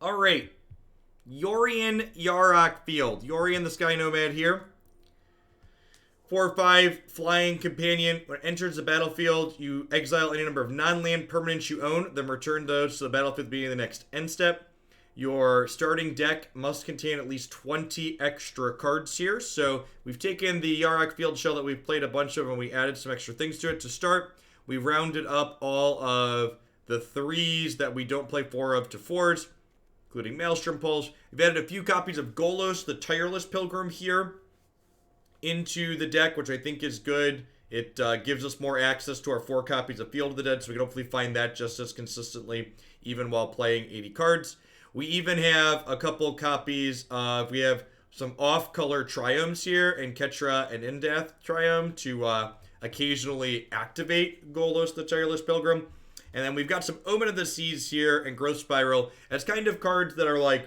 All right. Yorion Yarok Field. Yorion the Sky Nomad here. 4/5 flying companion. When it enters the battlefield, you exile any number of non-land permanents you own, then return those to the battlefield at the beginning of the next end step. Your starting deck must contain at least 20 extra cards here. So we've taken the Yarok Field shell that we've played a bunch of and we added some extra things to it. To start, we rounded up all of the 3s that we don't play 4 of to 4s, including Maelstrom Pulse. We've added a few copies of Golos, the Tireless Pilgrim here, into the deck, which I think is good. It gives us more access to our 4 copies of Field of the Dead, so we can hopefully find that just as consistently, even while playing 80 cards. We even have a couple copies of, we have some off-color Triomes here, and Ketria and Indatha Triome to occasionally activate Golos, the Tireless Pilgrim. And then we've got some Omen of the Seas here and Growth Spiral as kind of cards that are like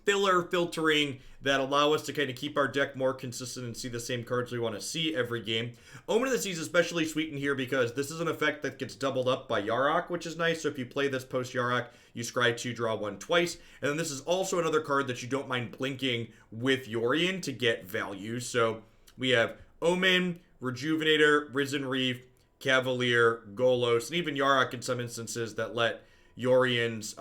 filler filtering that allow us to kind of keep our deck more consistent and see the same cards we want to see every game. Omen of the Seas is especially sweet in here because this is an effect that gets doubled up by Yarok, which is nice. So if you play this post Yarok, you scry 2, draw 1 twice. And then this is also another card that you don't mind blinking with Yorion to get value. So we have Omen, Rejuvenator, Risen Reef, Cavalier, Golos, and even Yarok in some instances that let Yorion's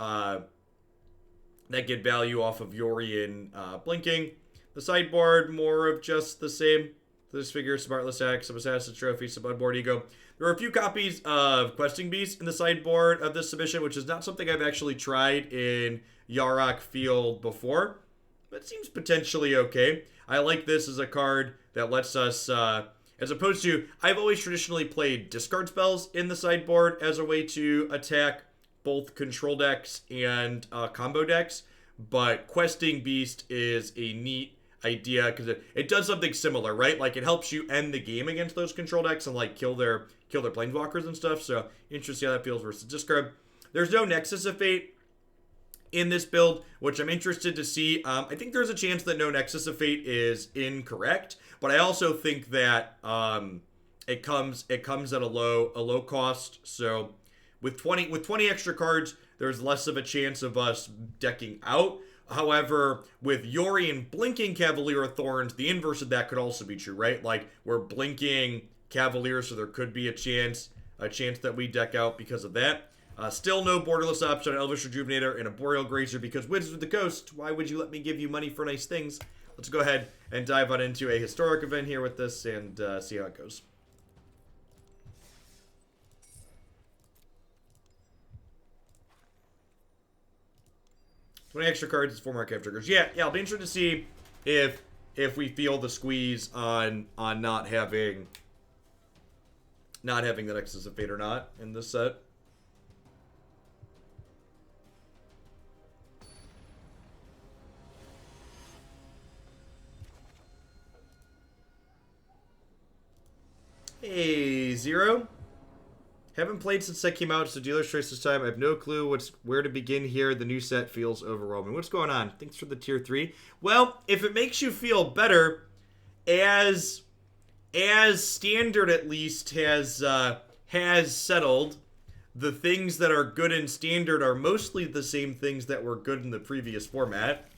that get value off of Yorion blinking. The sideboard, more of just the same. Disfigure, some Artless Axe, some Assassin's Trophy, some Unborn Ego. There are a few copies of Questing Beast in the sideboard of this submission, which is not something I've actually tried in Yarok Field before, but it seems potentially okay. I like this as a card that lets us, as opposed to, I've always traditionally played discard spells in the sideboard as a way to attack both control decks and combo decks, but Questing Beast is a neat idea because it does something similar, right? Like it helps you end the game against those control decks and like kill their planeswalkers and stuff. So interesting how that feels versus discard. There's no Nexus of Fate in this build, which I'm interested to see. I think there's a chance that no Nexus of Fate is incorrect, but I also think that it comes at a low cost. So with 20 extra cards, there's less of a chance of us decking out. However, with Yorion blinking Cavalier of Thorns, the inverse of that could also be true, right? Like, we're blinking Cavalier, so there could be a chance that we deck out because of that. Still no borderless option on Elvish Rejuvenator and Arboreal Grazer because Wizards of the Coast, why would you let me give you money for nice things? Let's go ahead and dive on into a historic event here with this and see how it goes. Extra cards is 4 archive triggers. Yeah, I'll be interested to see if we feel the squeeze on not having the Nexus of Fate or not in this set. Hey, Zero. Haven't played since that came out, so dealer's choice this time. I have no clue where to begin here. The new set feels overwhelming. What's going on? Thanks for the tier 3. Well, if it makes you feel better, as Standard at least has settled, the things that are good in Standard are mostly the same things that were good in the previous format.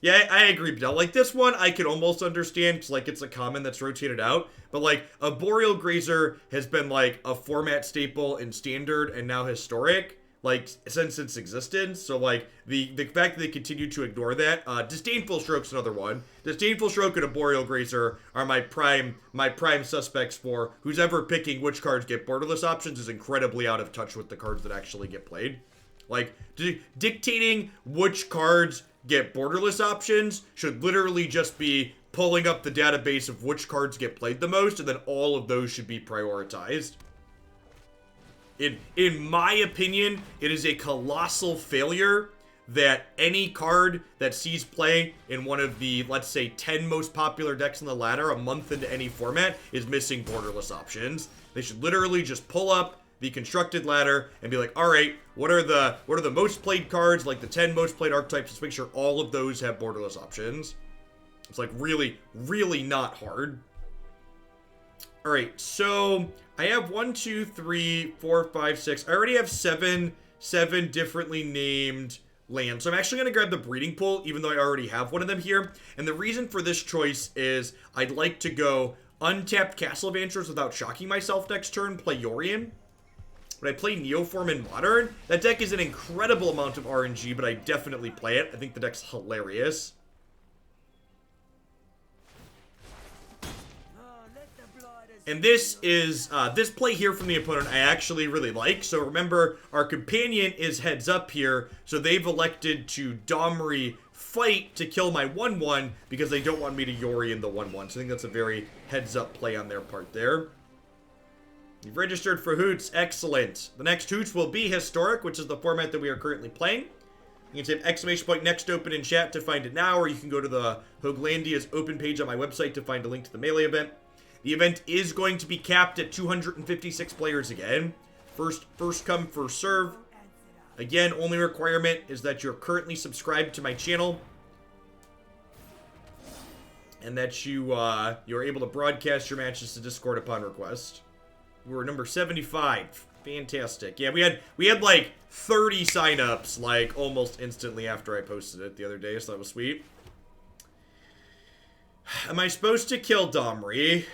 Yeah, I agree. Like, this one, I could almost understand, because, like, it's a common that's rotated out. But, like, Arboreal Grazer has been, like, a format staple in Standard and now Historic, like, since its existence. So, like, the fact that they continue to ignore that. Disdainful Stroke's another one. Disdainful Stroke and Arboreal Grazer are my prime suspects for who's ever picking which cards get borderless options is incredibly out of touch with the cards that actually get played. Like, dictating which cards get borderless options should literally just be pulling up the database of which cards get played the most, and then all of those should be prioritized. In my opinion, it is a colossal failure that any card that sees play in one of the, let's say, 10 most popular decks in the ladder a month into any format is missing borderless options. They should literally just pull up the constructed ladder and be like, all right, what are the most played cards, like the 10 most played archetypes? Let's make sure all of those have borderless options. It's like really, really not hard. All right, so I have 1, 2, 3, 4, 5, 6. I already have seven differently named land. So I'm actually going to grab the Breeding Pool, even though I already have one of them here. And the reason for this choice is I'd like to go untapped Castle Vantress without shocking myself next turn, play Yorion. When I play Neoform in Modern, that deck is an incredible amount of RNG, but I definitely play it. I think the deck's hilarious. And this is, this play here from the opponent I actually really like. So remember, our companion is heads up here, so they've elected to Domri fight to kill my 1-1 because they don't want me to Yorion the 1-1. So I think that's a very heads up play on their part there. You've registered for Hoots. Excellent. The next Hoots will be Historic, which is the format that we are currently playing. You can type ! next open in chat to find it now, or you can go to the Hoaglandia's open page on my website to find a link to the Melee event. The event is going to be capped at 256 players again. First come, first serve. Again, only requirement is that you're currently subscribed to my channel. And that you're able to broadcast your matches to Discord upon request. We're number 75. Fantastic. Yeah, we had like 30 signups like almost instantly after I posted it the other day, so that was sweet. Am I supposed to kill Domri?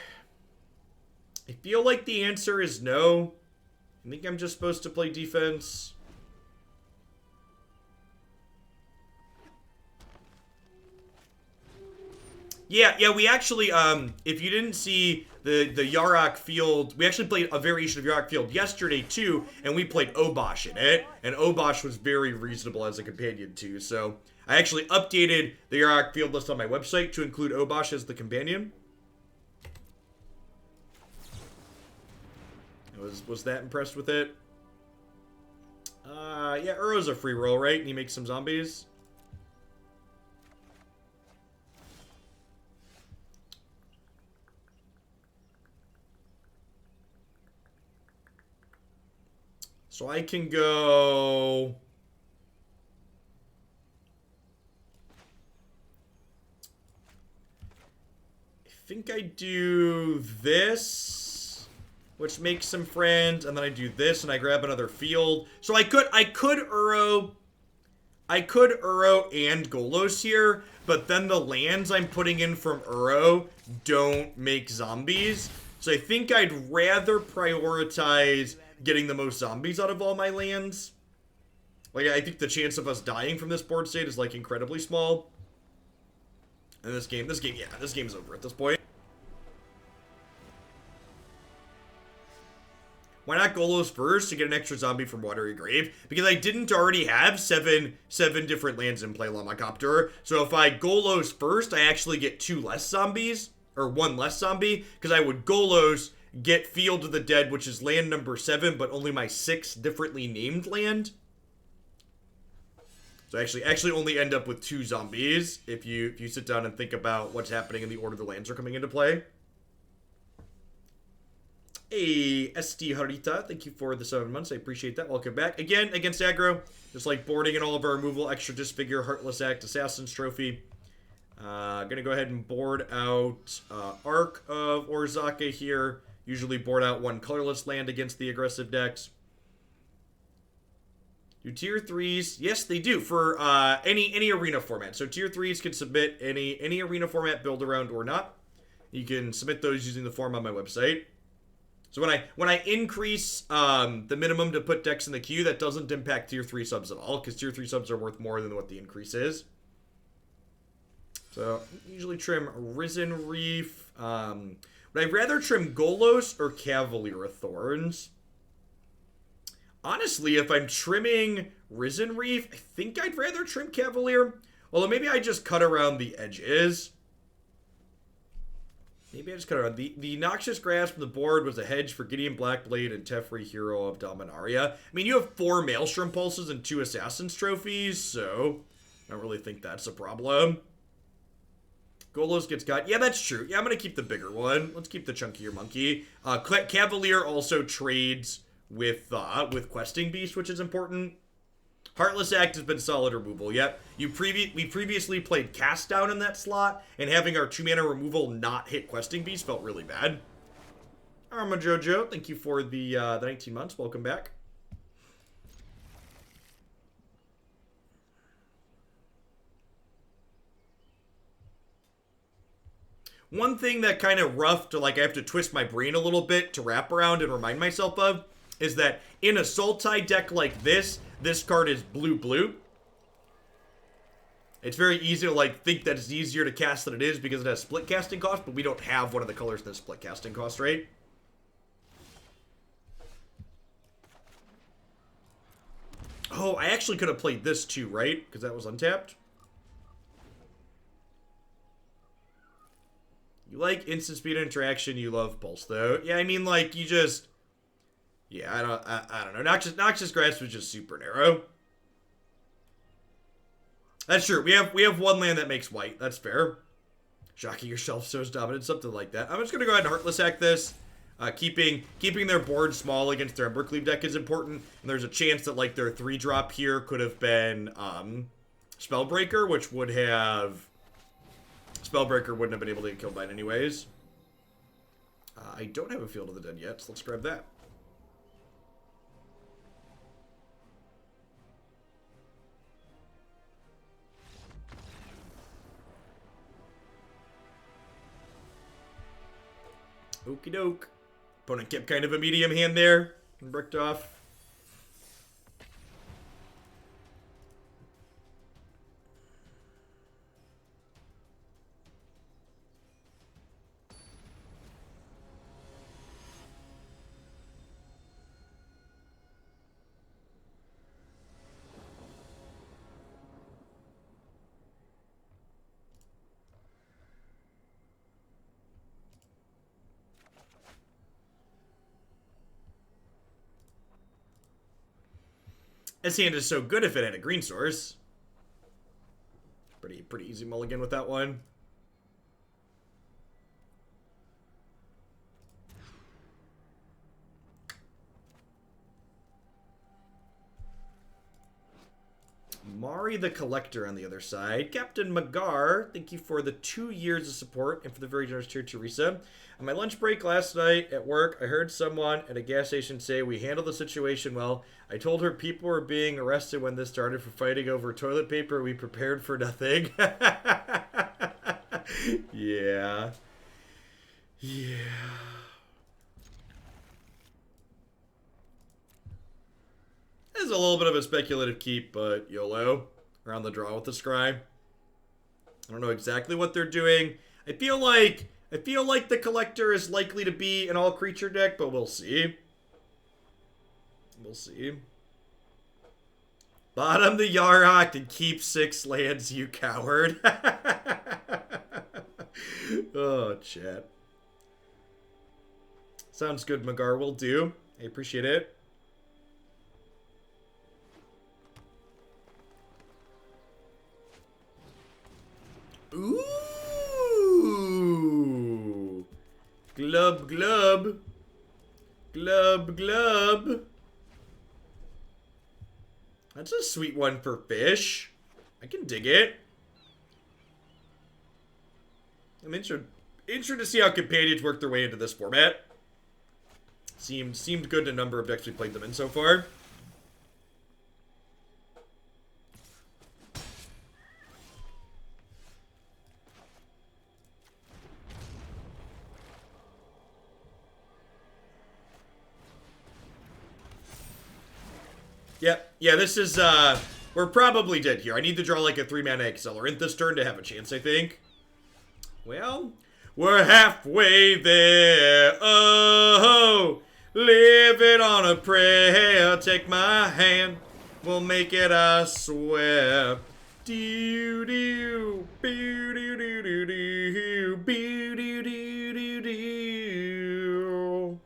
I feel like the answer is no. I think I'm just supposed to play defense. Yeah, we actually, if you didn't see the Yarok Field, we actually played a variation of Yarok Field yesterday, too, and we played Obosh in it, and Obosh was very reasonable as a companion, too, so I actually updated the Yarok Field list on my website to include Obosh as the companion. Was that impressed with it? Yeah, Uro's a free roll, right? And he makes some zombies. So I can go... I think I do this, which makes some friends, and then I do this, and I grab another field. So I could Uro and Golos here, but then the lands I'm putting in from Uro don't make zombies. So I think I'd rather prioritize getting the most zombies out of all my lands. Like, I think the chance of us dying from this board state is, like, incredibly small. And this game is over at this point. Why not Golos first to get an extra zombie from Watery Grave? Because I didn't already have seven different lands in play Lamacopter. So if I Golos first, I actually get 2 less zombies, or 1 less zombie, because I would Golos, get Field of the Dead, which is land number 7, but only my 6th differently named land. So actually only end up with 2 zombies if you sit down and think about what's happening in the order the lands are coming into play. Hey, ST Harita, thank you for the 7 months. I appreciate that. Welcome back. Again, against aggro, just like boarding and all of our removal, extra Disfigure, Heartless Act, Assassin's Trophy. Gonna go ahead and board out Arch of Orazca here. Usually board out 1 colorless land against the aggressive decks. Do tier 3s? Yes, they do, for any arena format. So tier 3s can submit any arena format, build around or not. You can submit those using the form on my website. So when I increase the minimum to put decks in the queue, that doesn't impact tier 3 subs at all, because tier 3 subs are worth more than what the increase is. So usually trim Risen Reef. Would I rather trim Golos or Cavalier of Thorns? Honestly, if I'm trimming Risen Reef, I think I'd rather trim Cavalier. Although maybe I just cut around the edges. Maybe I just cut around. The Noxious Grasp from the board was a hedge for Gideon Blackblade and Teferi, Hero of Dominaria. I mean, you have 4 Maelstrom Pulses and 2 Assassin's Trophies, so I don't really think that's a problem. Golos gets got. Yeah, that's true. Yeah, I'm going to keep the bigger one. Let's keep the chunkier monkey. Cavalier also trades with Questing Beast, which is important. Heartless Act has been solid removal. Yep. We previously played Cast Down in that slot, and having our 2-mana removal not hit Questing Beast felt really bad. Arma Jojo, thank you for the 19 months. Welcome back. One thing that kind of rough to, like, I have to twist my brain a little bit to wrap around and remind myself of is that in a Sultai deck like this card is blue-blue. It's very easy to, like, think that it's easier to cast than it is because it has split casting cost, but we don't have one of the colors that split casting cost, right? Oh, I actually could have played this too, right? Because that was untapped. You like instant speed interaction, you love Pulse, though. Yeah, I mean, like, you just... Yeah, I don't know. Noxious Grasp was just super narrow. That's true. We have one land that makes white. That's fair. Shocking yourself, So's dominant, something like that. I'm just gonna go ahead and Heartless Hack this. Keeping their board small against their Embercleave deck is important. And there's a chance that, like, their 3-drop here could have been Spellbreaker, which would have... Spellbreaker wouldn't have been able to get killed by it anyways. I don't have a Field of the Dead yet, so let's grab that. Okie doke. Opponent kept kind of a medium hand there and bricked off. This hand is so good if it had a green source. Pretty easy mulligan with that one. Mari the Collector on the other side. Captain Magar, thank you for the 2 years of support and for the very generous tier, Teresa. On my lunch break last night at work, I heard someone at a gas station say we handled the situation well. I told her people were being arrested when this started for fighting over toilet paper. We prepared for nothing. Yeah. Yeah. This is a little bit of a speculative keep, but YOLO. Around the draw with the Scry. I don't know exactly what they're doing. I feel like the Collector is likely to be an all-creature deck, but we'll see. We'll see. Bottom the Yarok and keep 6 lands, you coward. Oh, chat. Sounds good, Magar. Will do. I appreciate it. Ooh. Glub, glub. Glub, glub. That's a sweet one for fish. I can dig it. I'm interested to see how companions work their way into this format. Seemed good in a number of decks we played them in so far. Yeah, this is, we're probably dead here. I need to draw like a 3-mana Accelerant this turn to have a chance, I think. Well, we're halfway there. Oh, living on a prayer. Take my hand, we'll make it, I swear. Do do do do do do do do do do do.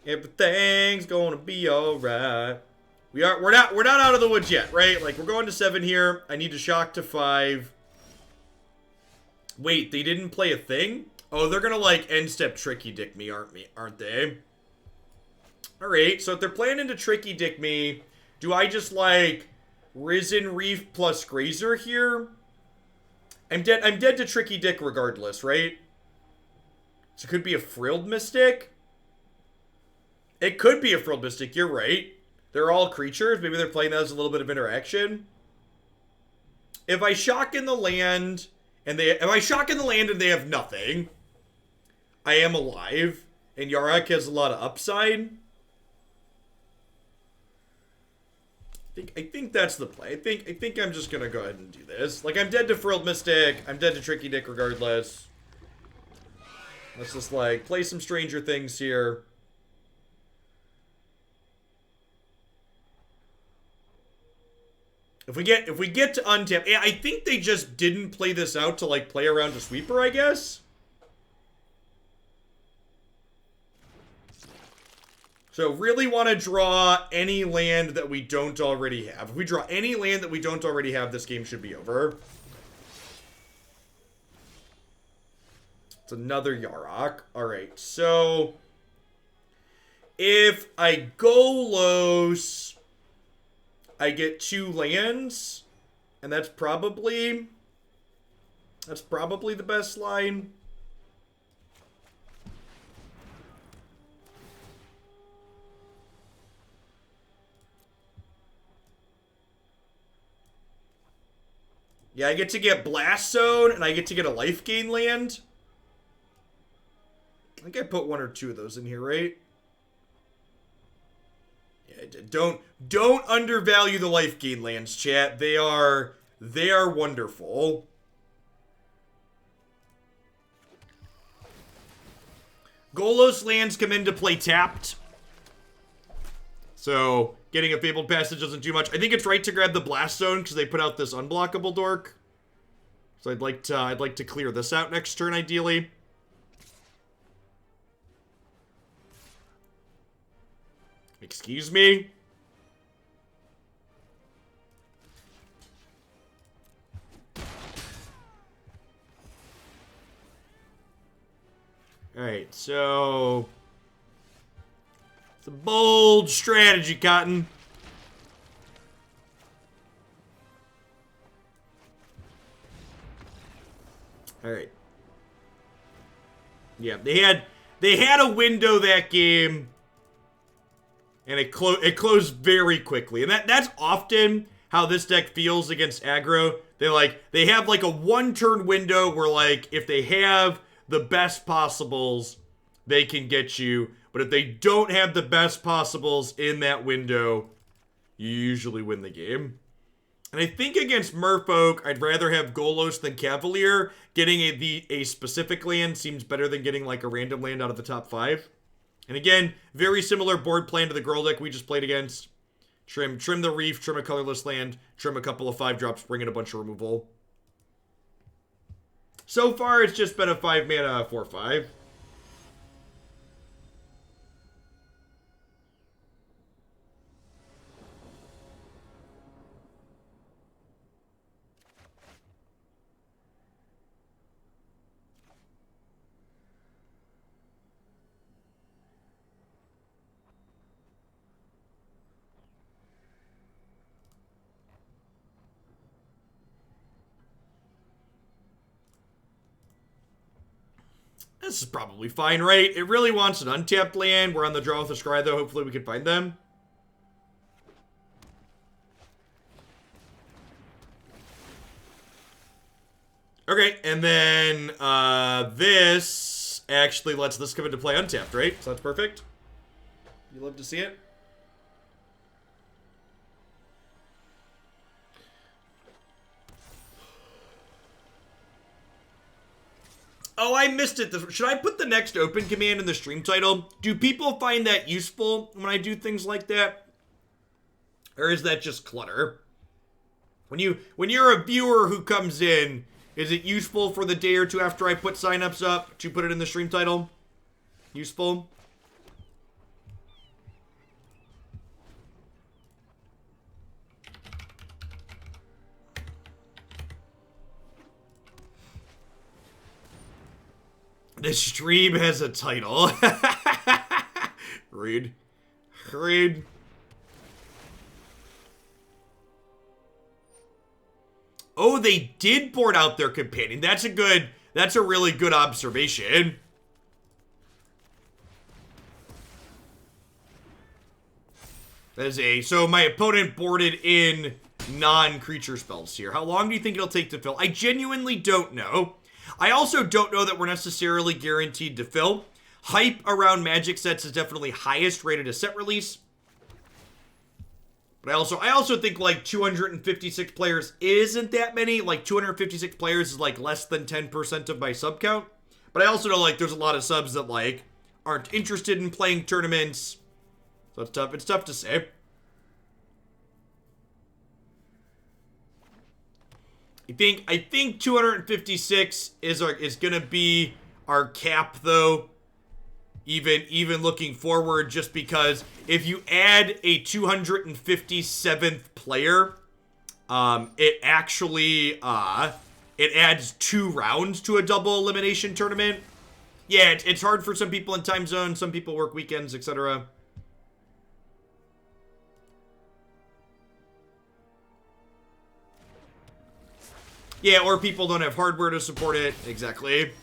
Everything's gonna be alright. We're not out of the woods yet, right? Like, we're going to 7 here. I need to shock to 5. Wait, they didn't play a thing? Oh, they're gonna, like, end step Tricky Dick me, aren't they? Alright, so if they're planning to Tricky Dick me, do I just, like, Risen Reef plus Grazer here? I'm dead to Tricky Dick regardless, right? So it could be a Frilled Mystic? It could be a Frilled Mystic, you're right. They're all creatures. Maybe they're playing that as a little bit of interaction. If I shock in the land and if I shock in the land and they have nothing, I am alive, and Yarok has a lot of upside. I think that's the play. I think I'm just gonna go ahead and do this. Like, I'm dead to Frilled Mystic, I'm dead to Tricky Dick regardless. Let's just, like, play some Stranger Things here. If we get to untap, yeah, I think they just didn't play this out to, like, play around a sweeper, I guess. So really want to draw any land that we don't already have. If we draw any land that we don't already have, this game should be over. It's another Yarok. Alright, so if I Golos, I get 2 lands, and that's probably the best line. Yeah, I get to get Blast Zone, and I get to get a life gain land. I think I put 1 or 2 of those in here, right? Yeah, I did. Don't undervalue the life gain lands, chat. They are wonderful. Golos lands come into play tapped. So, getting a Fabled Passage doesn't do much. I think it's right to grab the Blast Zone because they put out this unblockable dork. So I'd like to clear this out next turn, ideally. Excuse me? Alright, so it's a bold strategy, Cotton. Alright. Yeah, they had a window that game, and it closed very quickly. And that's often how this deck feels against aggro. They have like a 1-turn window where, like, if they have the best possibles, they can get you. But if they don't have the best possibles in that window, you usually win the game. And I think against Merfolk, I'd rather have Golos than Cavalier. Getting a specific land seems better than getting, like, a random land out of the top 5. And again, very similar board plan to the Girl deck we just played against. Trim the Reef, trim a colorless land, trim a couple of 5-drops, bring in a bunch of removal. So far, it's just been a 5-mana 4/5. This is probably fine, right? It really wants an untapped land. We're on the draw with a Scry, though. Hopefully we can find them. Okay, and then this actually lets this come into play untapped, right? So that's perfect. You love to see it. Oh, I missed it. Should I put the next open command in the stream title? Do people find that useful when I do things like that? Or is that just clutter? When you're a viewer who comes in, is it useful for the day or two after I put signups up to put it in the stream title? Useful? This stream has a title. Read. Oh, they did board out their companion. That's a really good observation. So my opponent boarded in non-creature spells here. How long do you think it'll take to fill? I genuinely don't know. I also don't know that we're necessarily guaranteed to fill. Hype around Magic sets is definitely highest rated as set release. But I also think like 256 players isn't that many. Like 256 players is like less than 10% of my sub count. But I also know like there's a lot of subs that like aren't interested in playing tournaments. So it's tough. It's tough to say. I think 256 is gonna be our cap though. Even looking forward, just because if you add a 257th player, it actually it adds 2 rounds to a double elimination tournament. Yeah, it's hard for some people in time zones. Some people work weekends, etc. Yeah, or people don't have hardware to support it. Exactly.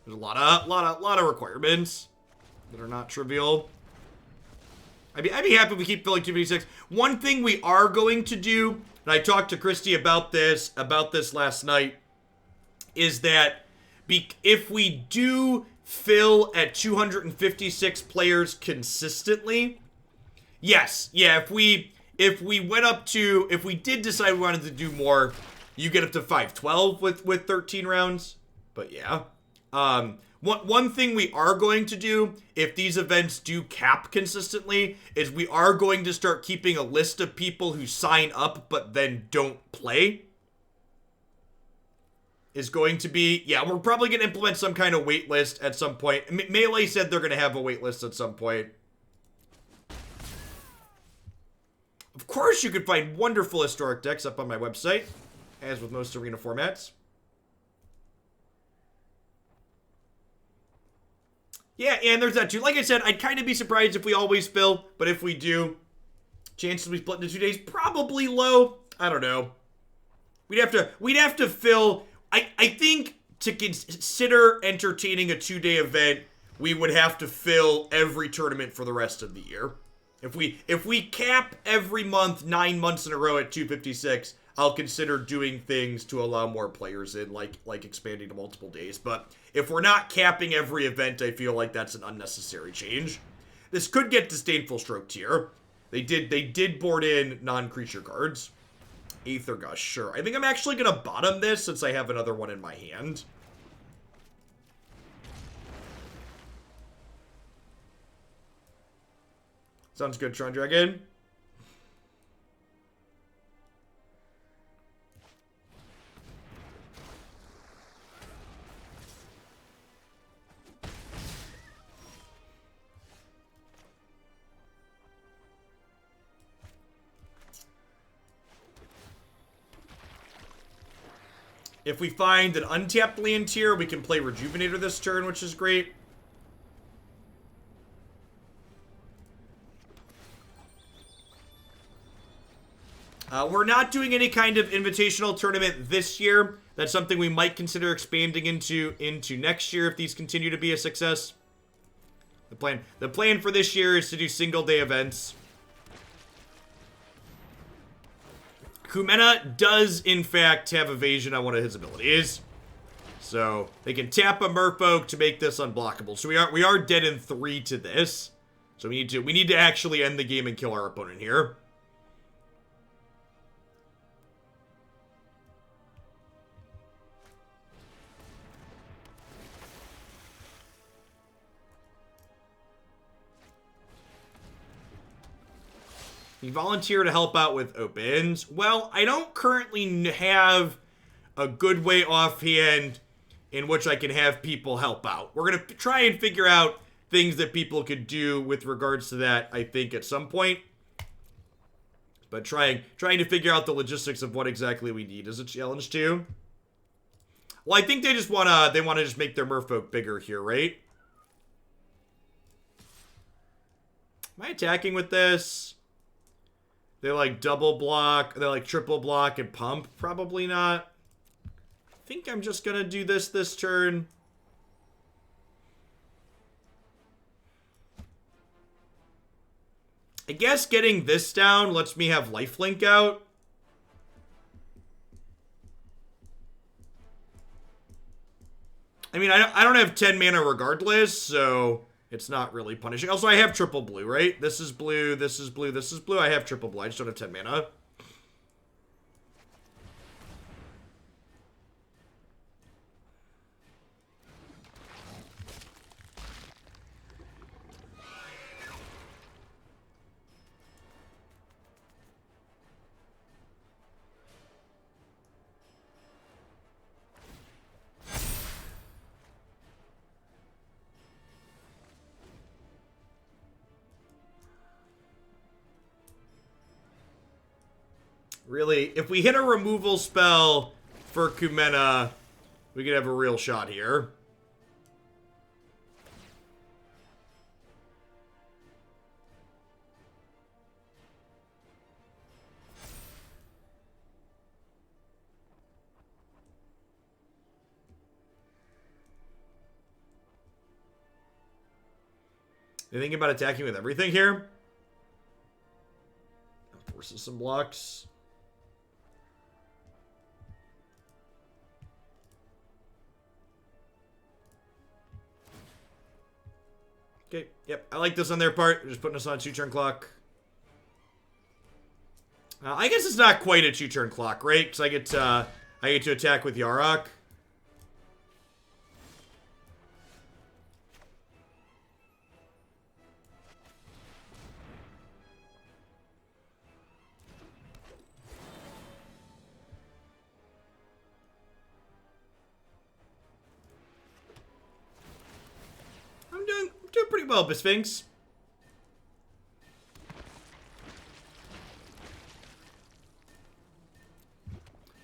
There's a lot of requirements that are not trivial. I'd be happy if we keep filling 256. One thing we are going to do, and I talked to Christy about this last night, is that if we do fill at 256 players consistently, yes, yeah, if we did decide we wanted to do more, you get up to 512 with 13 rounds. But yeah. One thing we are going to do, if these events do cap consistently, is we are going to start keeping a list of people who sign up but then don't play. Is going to be, yeah, we're probably going to implement some kind of wait list at some point. Melee said they're going to have a wait list at some point. Of course, you can find wonderful historic decks up on my website, as with most arena formats. Yeah, and there's that too. Like I said, I'd kind of be surprised if we always fill, but if we do, chances we split into 2 days, probably low. I don't know. We'd have to fill. I think to consider entertaining a 2-day event, we would have to fill every tournament for the rest of the year. If we cap every month 9 months in a row at 256, I'll consider doing things to allow more players in, like expanding to multiple days. But if we're not capping every event, I feel like that's an unnecessary change. This could get disdainful stroked here. They did board in non-creature cards. Aether Gush, sure. I think I'm actually gonna bottom this since I have another one in my hand. Sounds good, Tron Dragon. If we find an untapped land here, we can play Rejuvenator this turn, which is great. We're not doing any kind of invitational tournament this year. That's something we might consider expanding into next year if these continue to be a success. The plan for this year is to do single-day events. Kumena does, in fact, have evasion on one of his abilities. So, they can tap a Merfolk to make this unblockable. So, we are dead in 3 to this. So, we need to actually end the game and kill our opponent here. You volunteer to help out with opens. Well, I don't currently have a good way offhand in which I can have people help out. We're going to try and figure out things that people could do with regards to that, I think, at some point. But trying to figure out the logistics of what exactly we need is a challenge too. Well, I think they just want to just make their Merfolk bigger here, right? Am I attacking with this? They like double block, they like triple block and pump. Probably not. I think I'm just gonna do this turn. I guess getting this down lets me have lifelink out. I mean, I don't have 10 mana regardless, so it's not really punishing. Also, I have triple blue, right? This is blue, this is blue, this is blue. I have triple blue. I just don't have 10 mana. Really, if we hit a removal spell for Kumena, we could have a real shot here. You thinking about attacking with everything here? Forces some blocks. Okay, yep, I like this on their part. They're just putting us on a 2-turn clock. I guess it's not quite a 2-turn clock, right? Because I get to attack with Yarok. I'm doing pretty well, Sphinx.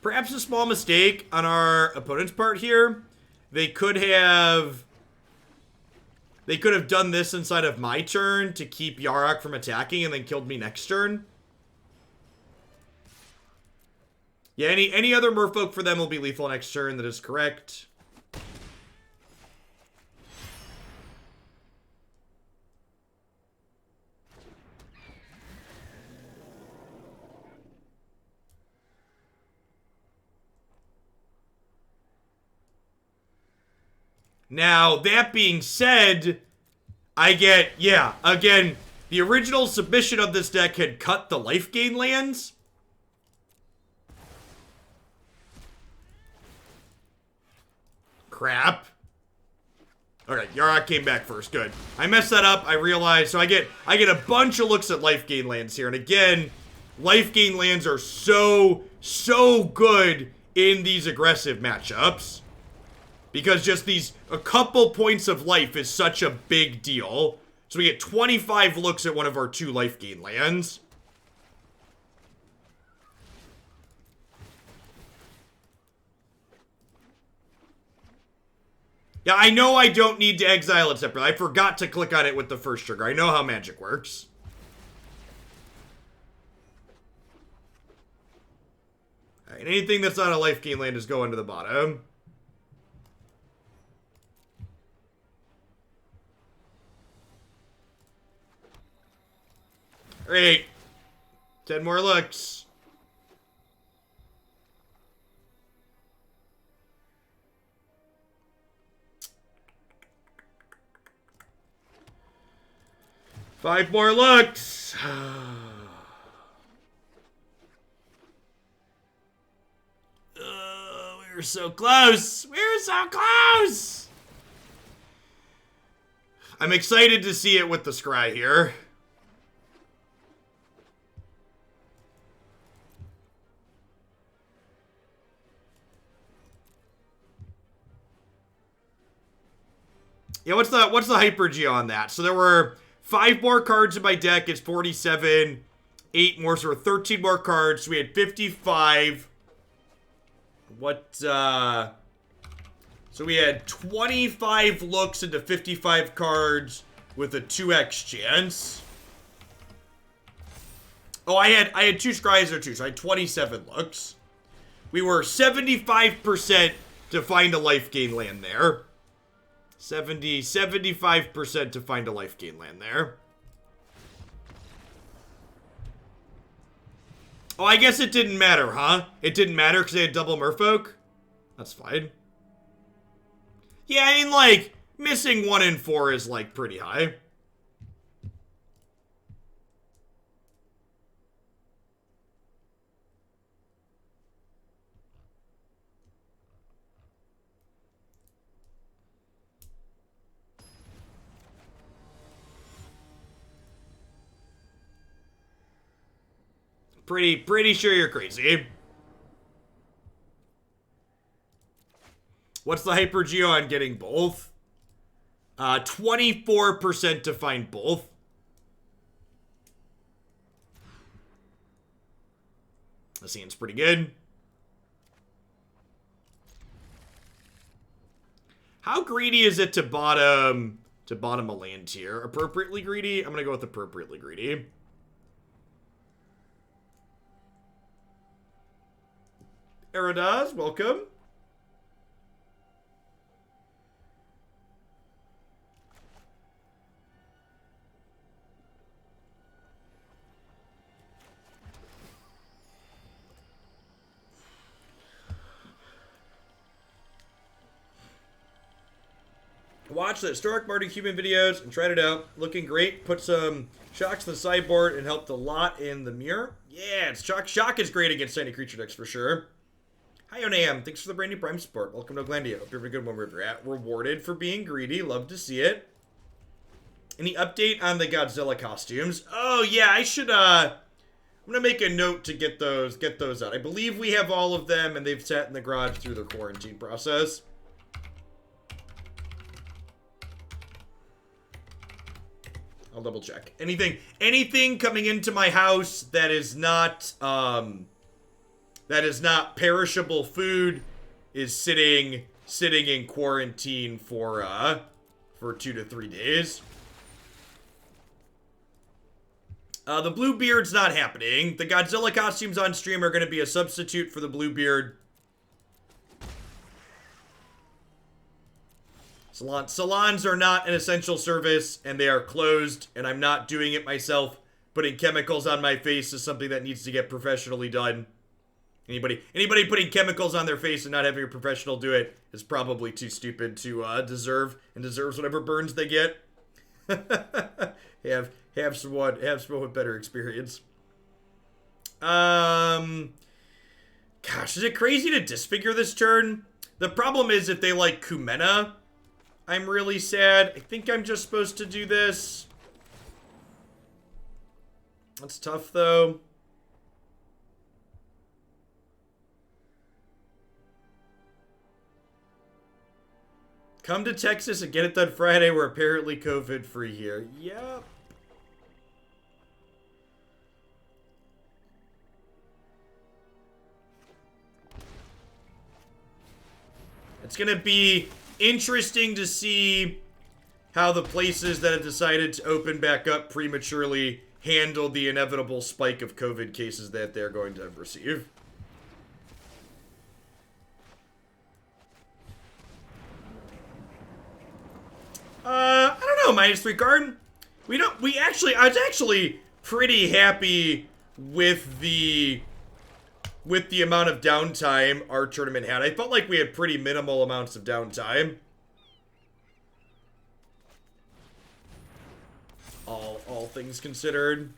Perhaps a small mistake on our opponent's part here. They could have done this inside of my turn to keep Yarok from attacking and then killed me next turn. Yeah, any other merfolk for them will be lethal next turn. That is correct. Now, that being said, I get, yeah, again, the original submission of this deck had cut the life gain lands. Crap. Okay, Yarok came back first. Good. I messed that up. I realized. So I get a bunch of looks at life gain lands here. And again, life gain lands are so good in these aggressive matchups. Because just a couple points of life is such a big deal. So we get 25 looks at one of our 2 life gain lands. Yeah, I know I don't need to exile it separately. I forgot to click on it with the first trigger. I know how magic works. Alright, anything that's not a life gain land is going to the bottom. Great. 10 more looks. Five more looks. We were so close. We were so close. I'm excited to see it with the scry here. Yeah, what's the hyper-G on that? So there were 5 more cards in my deck. It's 47. 8 more, so there were 13 more cards. So we had 55. So we had 25 looks into 55 cards with a 2x chance. Oh, I had 2 scries there too, so I had 27 looks. We were 75% to find a life gain land there. 75% to find a life gain land there. Oh, I guess it didn't matter, huh? It didn't matter because they had double merfolk? That's fine. Yeah, I mean, like, missing 1 in 4 is, like, pretty high. Pretty sure you're crazy. What's the Hypergeo on getting both? 24% to find both. That seems pretty good. How greedy is it to bottom a land tier? Appropriately greedy? I'm gonna go with appropriately greedy. Eridaz, welcome. Watch the historic Marty Cuban videos and tried it out. Looking great. Put some shocks to the sideboard and helped a lot in the mirror. Yeah, it's shock is great against any creature decks for sure. Hi, Onam. Thanks for the brand new Prime support. Welcome to Glendia. Hope you're having a good one wherever you're at. Rewarded for being greedy. Love to see it. Any update on the Godzilla costumes? Oh, yeah, I should, I'm gonna make a note to get those out. I believe we have all of them, and they've sat in the garage through their quarantine process. I'll double check. Anything coming into my house that is not perishable food is sitting in quarantine for 2 to 3 days. The Bluebeard's not happening. The Godzilla costumes on stream are going to be a substitute for the Bluebeard. Salons are not an essential service, and they are closed, and I'm not doing it myself. Putting chemicals on my face is something that needs to get professionally done. Anybody putting chemicals on their face and not having a professional do it is probably too stupid to deserves whatever burns they get. have someone with better experience. Gosh, is it crazy to disfigure this turn? The problem is if they like Kumena, I'm really sad. I think I'm just supposed to do this. That's tough, though. Come to Texas and get it done Friday. We're apparently COVID-free here. Yep. It's gonna be interesting to see how the places that have decided to open back up prematurely handle the inevitable spike of COVID cases that they're going to receive. I don't know, -3 card. I was actually pretty happy with the amount of downtime our tournament had. I felt like we had pretty minimal amounts of downtime. All things considered.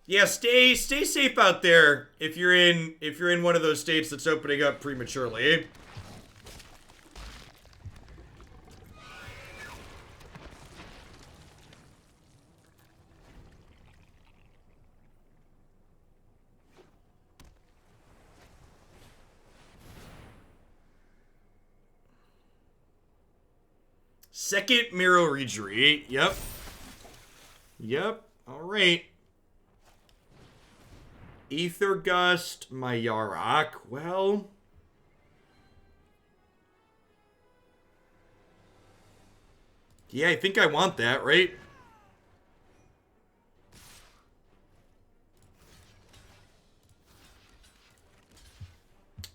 Yeah, stay safe out there if you're in one of those states that's opening up prematurely. Second Miro Retreat. Yep. All right. Aether Gust, my Yarok. Well, yeah, I think I want that, right?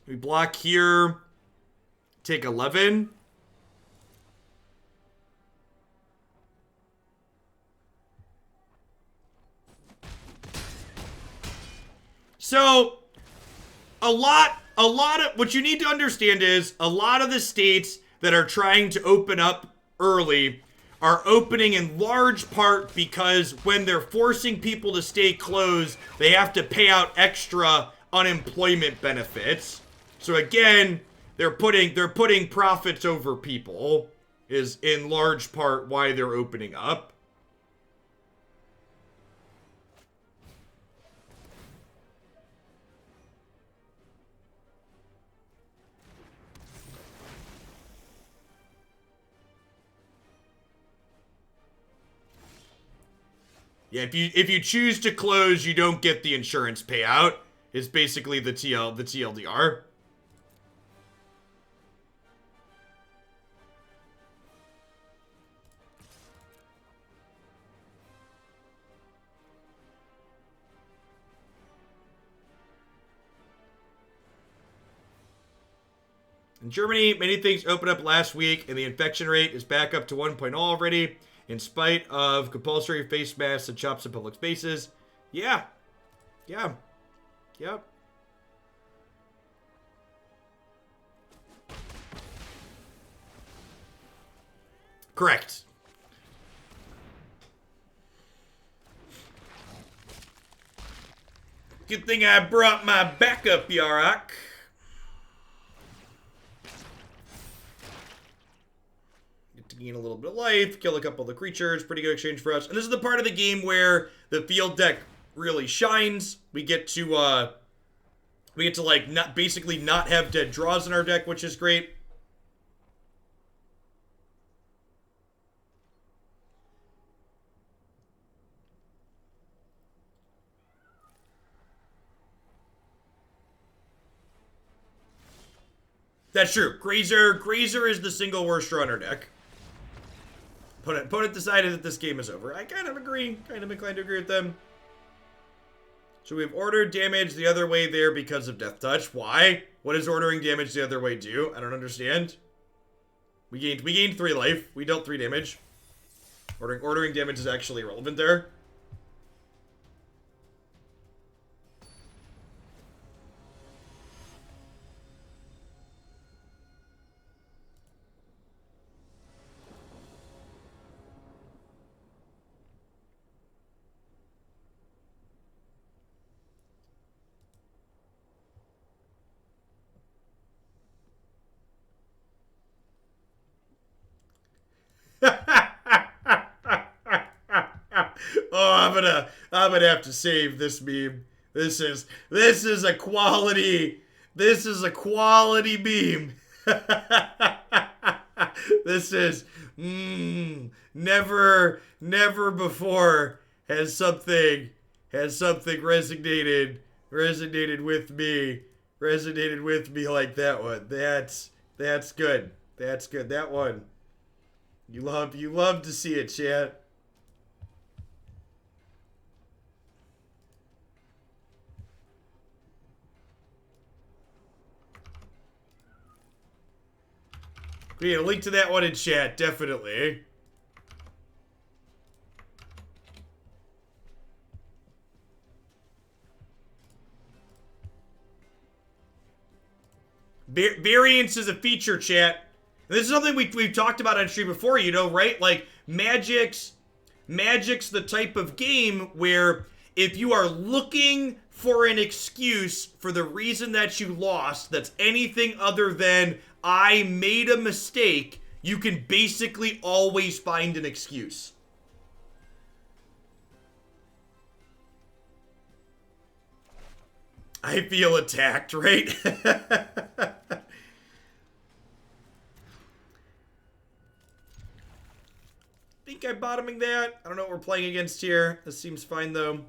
We block here. Take 11. So, a lot of, what you need to understand is, a lot of the states that are trying to open up early are opening in large part because when they're forcing people to stay closed, they have to pay out extra unemployment benefits. So again, they're putting profits over people, is in large part why they're opening up. Yeah, if you choose to close, you don't get the insurance payout. Is basically the TLDR. In Germany, many things opened up last week, and the infection rate is back up to 1.0 already, in spite of compulsory face masks and shops in public spaces. Yeah. Yep. Correct. Good thing I brought my backup, Yarok. To gain a little bit of life, kill a couple of the creatures, pretty good exchange for us. And this is the part of the game where the field deck really shines. We get to like not have dead draws in our deck, which is great. That's true. Grazer is the single worst draw in our deck. Opponent decided that this game is over. I kind of agree. Kind of inclined to agree with them. So we've ordered damage the other way there because of Death Touch. Why? What does ordering damage the other way do? I don't understand. We gained 3 life. We dealt 3 damage. Ordering damage is actually irrelevant there. Oh, I'm gonna have to save this meme. This is a quality meme. This is never before has something resonated with me like that one. That's good. That's good. That one. You love to see it, chat. Yeah, link to that one in chat, definitely. Variance is a feature, chat. And this is something we've talked about on stream before, you know, right? Like, Magic's the type of game where if you are looking for an excuse for the reason that you lost that's anything other than I made a mistake, you can basically always find an excuse. I feel attacked, right? Think I'm bottoming that. I don't know what we're playing against here. This seems fine, though.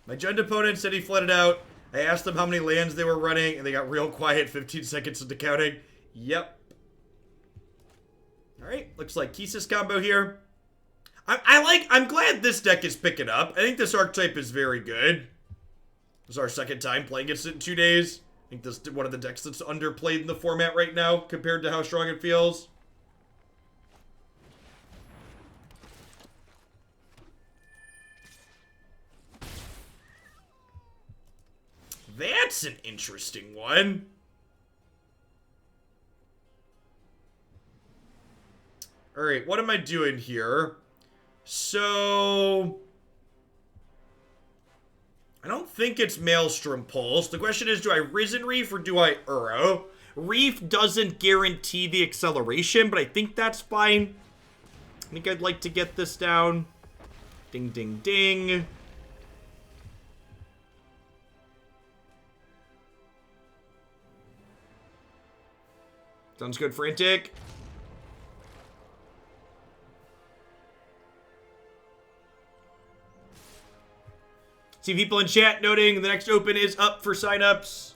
My Jund opponent said he flooded out. I asked them how many lands they were running, and they got real quiet 15 seconds into counting. Yep. Alright, looks like Kisis combo here. I'm glad this deck is picking up. I think this archetype is very good. This is our second time playing it in 2 days. I think this is one of the decks that's underplayed in the format right now compared to how strong it feels. That's an interesting one. Alright, what am I doing here? So... I don't think it's Maelstrom Pulse. The question is, do I Risen Reef or do I Uro? Reef doesn't guarantee the acceleration, but I think that's fine. I think I'd like to get this down. Ding, ding, ding. Sounds good, Frantic. See people in chat noting the next open is up for signups.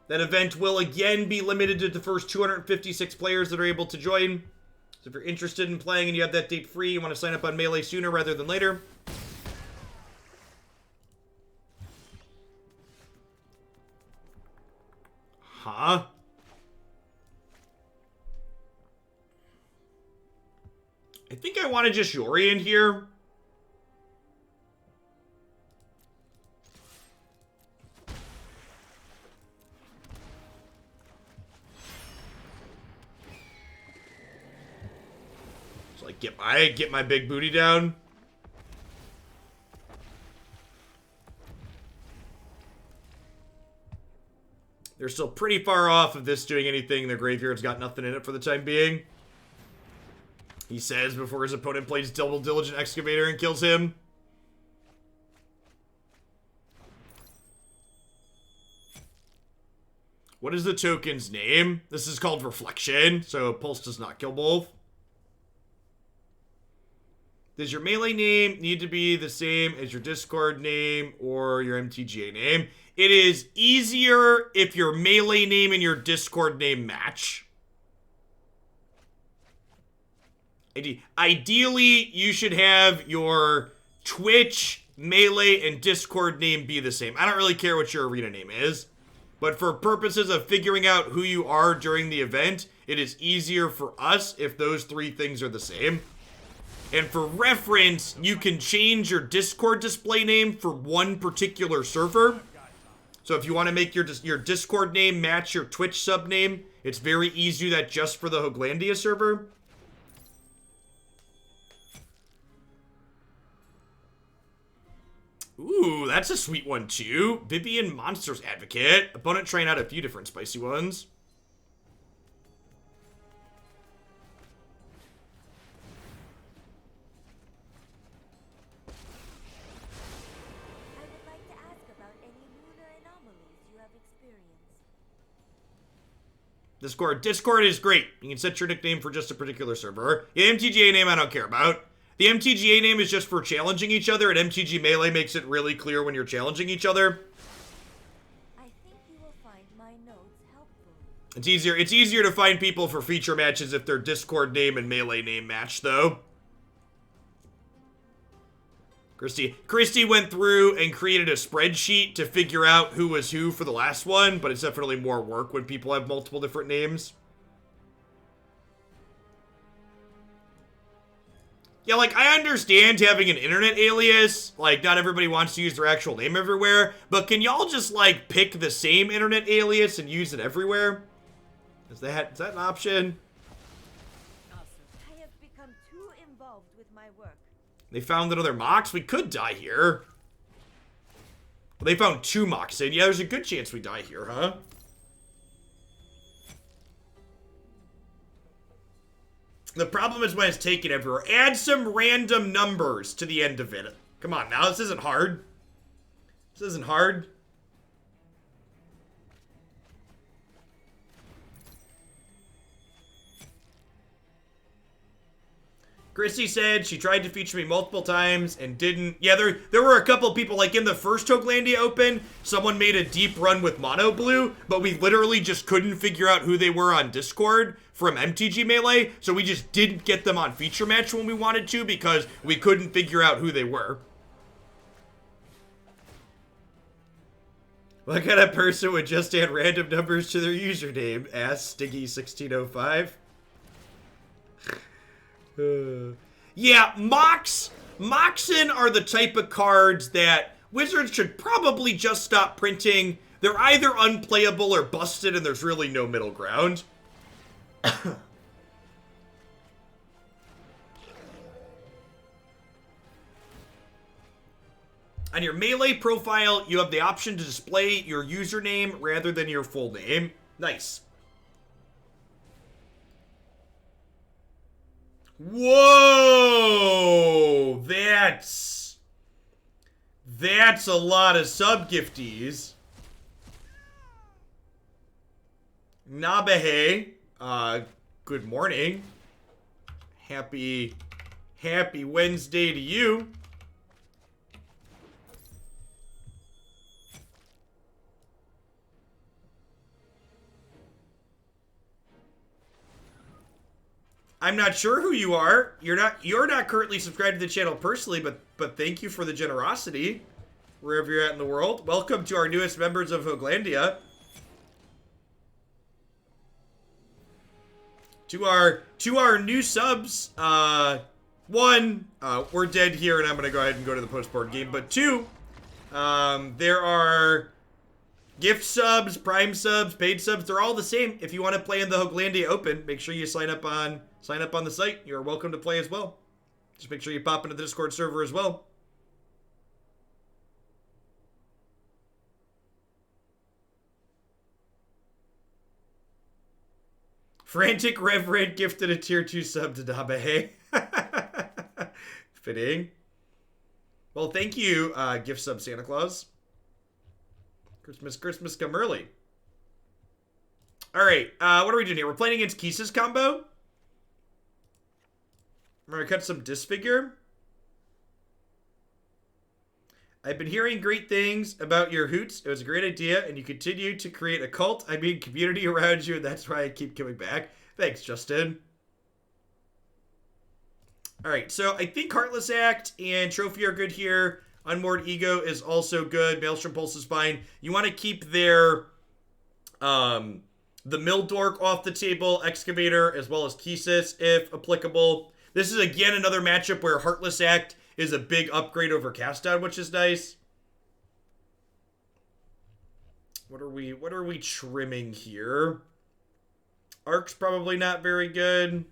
That event will again be limited to the first 256 players that are able to join. So if you're interested in playing and you have that date free, you want to sign up on Melee sooner rather than later. Huh? I think I want to just Yorion here. Get my big booty down. They're still pretty far off of this doing anything. Their graveyard's got nothing in it for the time being. He says before his opponent plays Double Diligent Excavator and kills him. What is the token's name? This is called Reflection, so Pulse does not kill both. Does your melee name need to be the same as your Discord name or your MTGA name? It is easier if your melee name and your Discord name match. Ideally, you should have your Twitch, Melee, and Discord name be the same. I don't really care what your arena name is. But for purposes of figuring out who you are during the event, it is easier for us if those three things are the same. And for reference, you can change your Discord display name for one particular server. So if you want to make your Discord name match your Twitch sub name, it's very easy to do that just for the Hoaglandia server. Ooh, that's a sweet one too. Vivian Monsters Advocate. Opponent trying out a few different spicy ones. Discord is great. You can set your nickname for just a particular server. The MTGA name I don't care about. The MTGA name is just for challenging each other, and MTG Melee makes it really clear when you're challenging each other. I think you will find my notes helpful. It's easier to find people for feature matches if their Discord name and Melee name match, though. Christy went through and created a spreadsheet to figure out who was who for the last one, but it's definitely more work when people have multiple different names. Yeah, like, I understand having an internet alias. Like, not everybody wants to use their actual name everywhere, but can y'all just, like, pick the same internet alias and use it everywhere? Is that an option? I have become too involved with my work. They found another Mox. We could die here. Well, they found 2 Mox in. Yeah, there's a good chance we die here, huh? The problem is when it's taken everywhere. Add some random numbers to the end of it. Come on now, this isn't hard. This isn't hard. Chrissy said she tried to feature me multiple times and didn't. Yeah, there were a couple people, like in the first Hoaglandia Open, someone made a deep run with Mono Blue, but we literally just couldn't figure out who they were on Discord from MTG Melee, so we just didn't get them on feature match when we wanted to because we couldn't figure out who they were. What kind of person would just add random numbers to their username? Asked Stiggy1605. Yeah, Moxen are the type of cards that Wizards should probably just stop printing. They're either unplayable or busted, and there's really no middle ground. On your Melee profile, you have the option to display your username rather than your full name. Nice. Whoa! That's a lot of sub-gifties. Nabahe, good morning. Happy Wednesday to you. I'm not sure who you are. You're not currently subscribed to the channel personally, but thank you for the generosity wherever you're at in the world. Welcome to our newest members of Hoglandia. To our new subs, one, we're dead here and I'm gonna go ahead and go to the post-board game, but two, there are gift subs, prime subs, paid subs, they're all the same. If you want to play in the Hoglandia Open, make sure you sign up on the site. You're welcome to play as well. Just make sure you pop into the Discord server as well. Frantic Reverend gifted a tier 2 sub to Dabahe. Fitting. Well, thank you, gift sub Santa Claus. Christmas come early. Alright, what are we doing here? We're playing against Kisa's combo. We're gonna cut some Disfigure. I've been hearing great things about your hoots. It was a great idea, and you continue to create a cult, community around you, and that's why I keep coming back. Thanks, Justin. Alright, so I think Heartless Act and Trophy are good here. Unmoored Ego is also good. Maelstrom Pulse is fine. You want to keep their, the Mildork off the table, Excavator, as well as Kisis, if applicable. This is, again, another matchup where Heartless Act is a big upgrade over Cast Down, which is nice. What are we trimming here? Ark's probably not very good.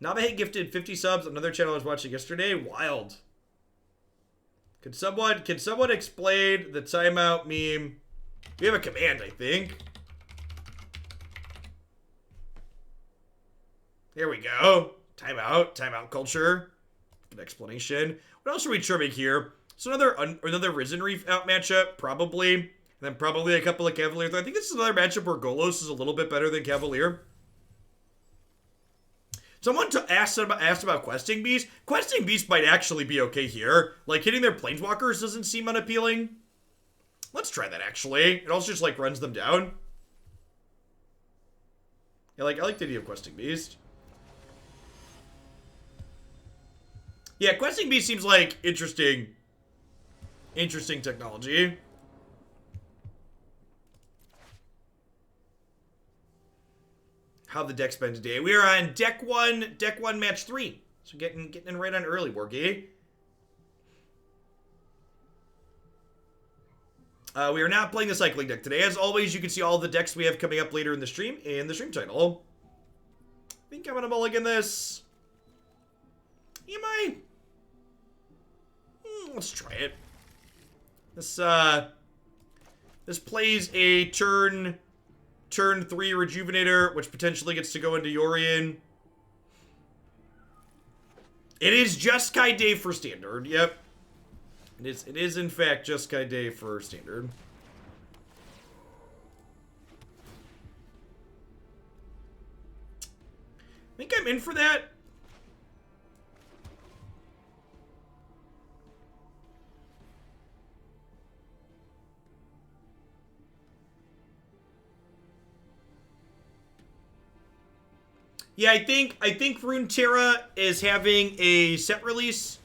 Nabahe gifted 50 subs. Another channel I was watching yesterday. Wild. Can someone explain the timeout meme? We have a command, I think. There we go. Timeout culture. Good explanation. What else are we trimming here? So another Risen Reef out matchup, probably. And then probably a couple of Cavalier. I think this is another matchup where Golos is a little bit better than Cavalier. Someone asked about Questing Beast. Questing Beast might actually be okay here. Like, hitting their Planeswalkers doesn't seem unappealing. Let's try that, actually. It also just, like, runs them down. Yeah, like, I like the idea of Questing Beast. Yeah, Questing Beast seems like interesting technology. How the deck's been today. We are on deck one, match 3. So getting in right on early, Borgie. We are not playing the cycling deck today. As always, you can see all the decks we have coming up later in the stream title. I think I'm gonna mulligan this. Am I? Let's try it. This plays a turn 3 Rejuvenator, which potentially gets to go into Yorion. It is Jeskai Day for Standard. Yep. It is in fact Jeskai Day for Standard. I think I'm in for that. Yeah, I think Runeterra is having a set release.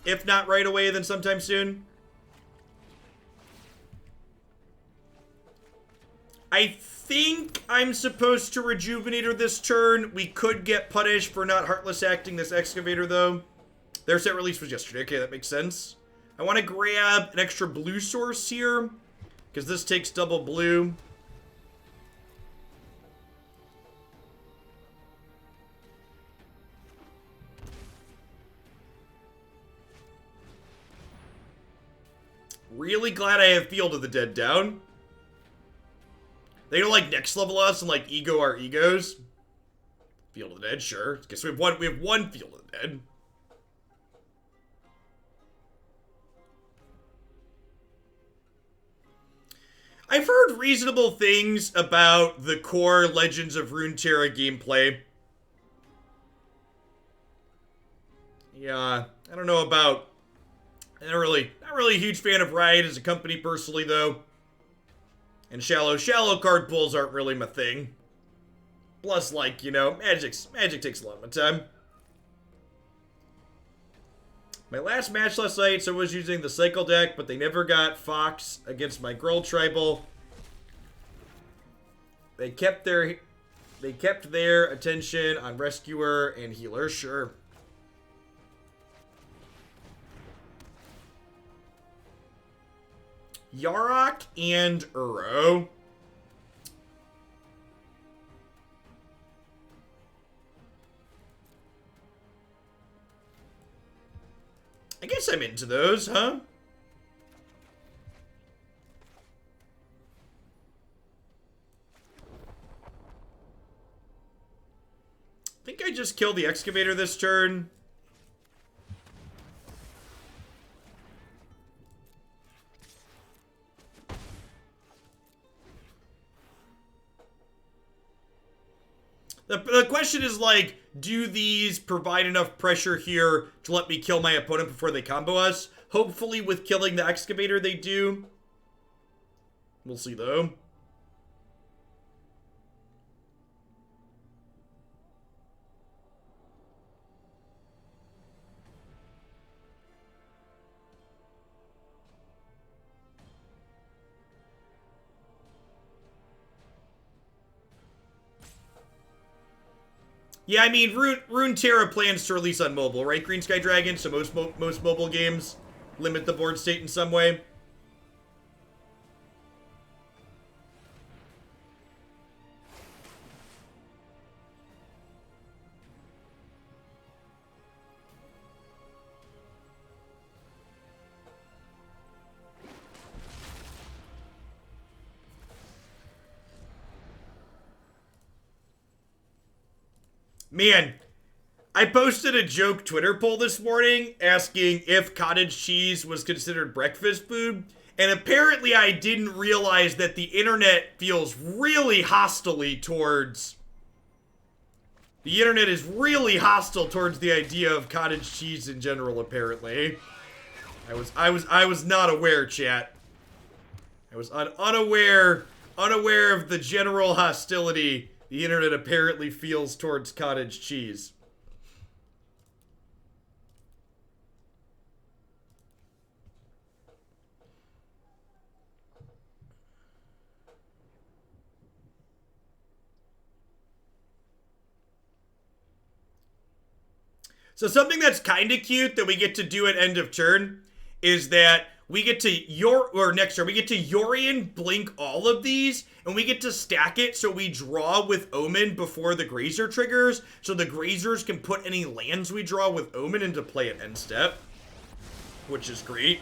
If not right away, then sometime soon. I think I'm supposed to Rejuvenator this turn. We could get punished for not Heartless acting this Excavator, though. Their set release was yesterday. Okay, that makes sense. I want to grab an extra blue source here, because this takes double blue. Really glad I have Field of the Dead down. They don't like next level us and like ego our egos. Field of the Dead, sure. Guess we have one Field of the Dead. I've heard reasonable things about the core Legends of Runeterra gameplay. Yeah, I don't know about. I'm not really a huge fan of Riot as a company personally, though. And shallow card pulls aren't really my thing. Plus, like, you know, magic takes a lot of my time. My last match last night, so I was using the Cycle deck, but they never got Fox against my Girl Tribal. They kept their attention on Rescuer and Healer, sure. Yarok and Uro. I guess I'm into those, huh? I think I just killed the Excavator this turn. The question is, like, do these provide enough pressure here to let me kill my opponent before they combo us? Hopefully with killing the Excavator they do. We'll see, though. Yeah, I mean, Runeterra plans to release on mobile, right, Green Sky Dragon? So most mobile games limit the board state in some way. Man, I posted a joke Twitter poll this morning asking if cottage cheese was considered breakfast food, and apparently I didn't realize that the internet feels really hostilely towards... The internet is really hostile towards the idea of cottage cheese in general, apparently. I was not aware, chat. I was unaware of the general hostility the internet apparently feels towards cottage cheese. So something that's kind of cute that we get to do at end of turn is that we get to next turn, we get to Yorion blink all of these, and we get to stack it so we draw with Omen before the Grazer triggers, so the Grazers can put any lands we draw with Omen into play at end step, which is great.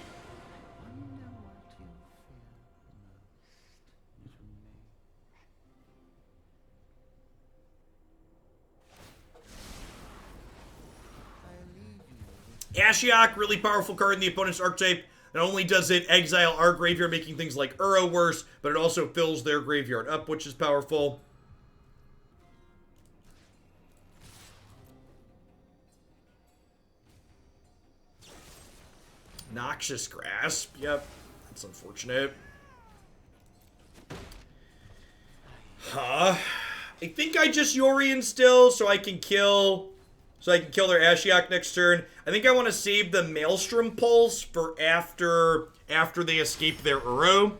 Ashiok, really powerful card in the opponent's archetype. Not only does it exile our graveyard, making things like Uro worse, but it also fills their graveyard up, which is powerful. Noxious Grasp. Yep, that's unfortunate. Huh. I think I just Yorion still, so I can kill So I can kill their Ashiok next turn. I think I want to save the Maelstrom Pulse for after they escape their Uro.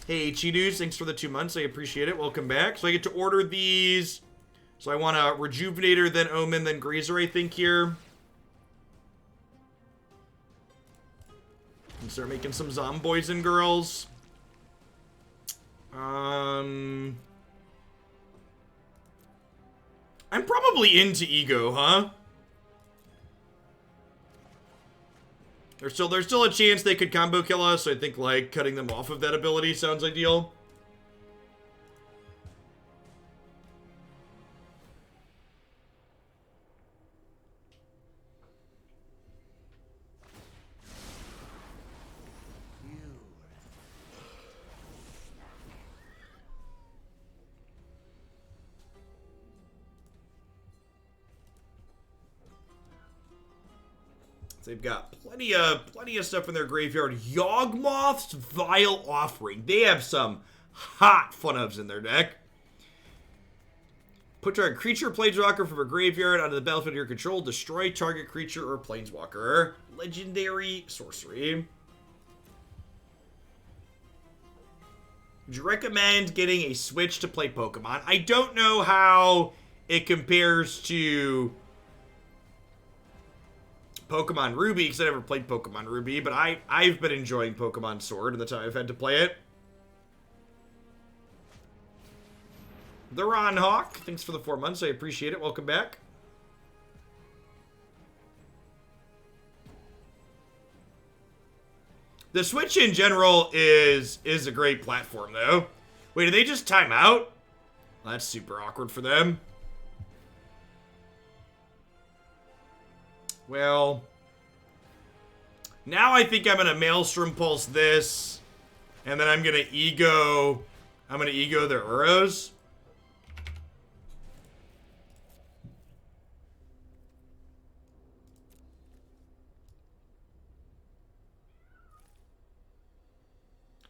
Hey, Cheetos, thanks for the 2 months. I appreciate it. Welcome back. So I get to order these. So I want a Rejuvenator, then Omen, then Grazer, I think, here. And start making some Zomboys and girls. I'm probably into Ego, huh? There's still a chance they could combo kill us, so I think, like, cutting them off of that ability sounds ideal. They've got plenty of stuff in their graveyard. Yawgmoth's Vile Offering. They have some hot fun-ofs in their deck. Put a creature planeswalker from a graveyard onto the battlefield of your control. Destroy target creature or planeswalker. Legendary sorcery. Would you recommend getting a Switch to play Pokemon? I don't know how it compares to Pokemon Ruby, because I never played Pokemon Ruby, but I've been enjoying Pokemon Sword in the time I've had to play it. The Ron Hawk, thanks for the 4 months, I appreciate it. Welcome back. The Switch in general is a great platform, though. Wait, did they just time out? Well, that's super awkward for them. Well, now I think I'm gonna Maelstrom Pulse this, and then I'm gonna ego their Uros.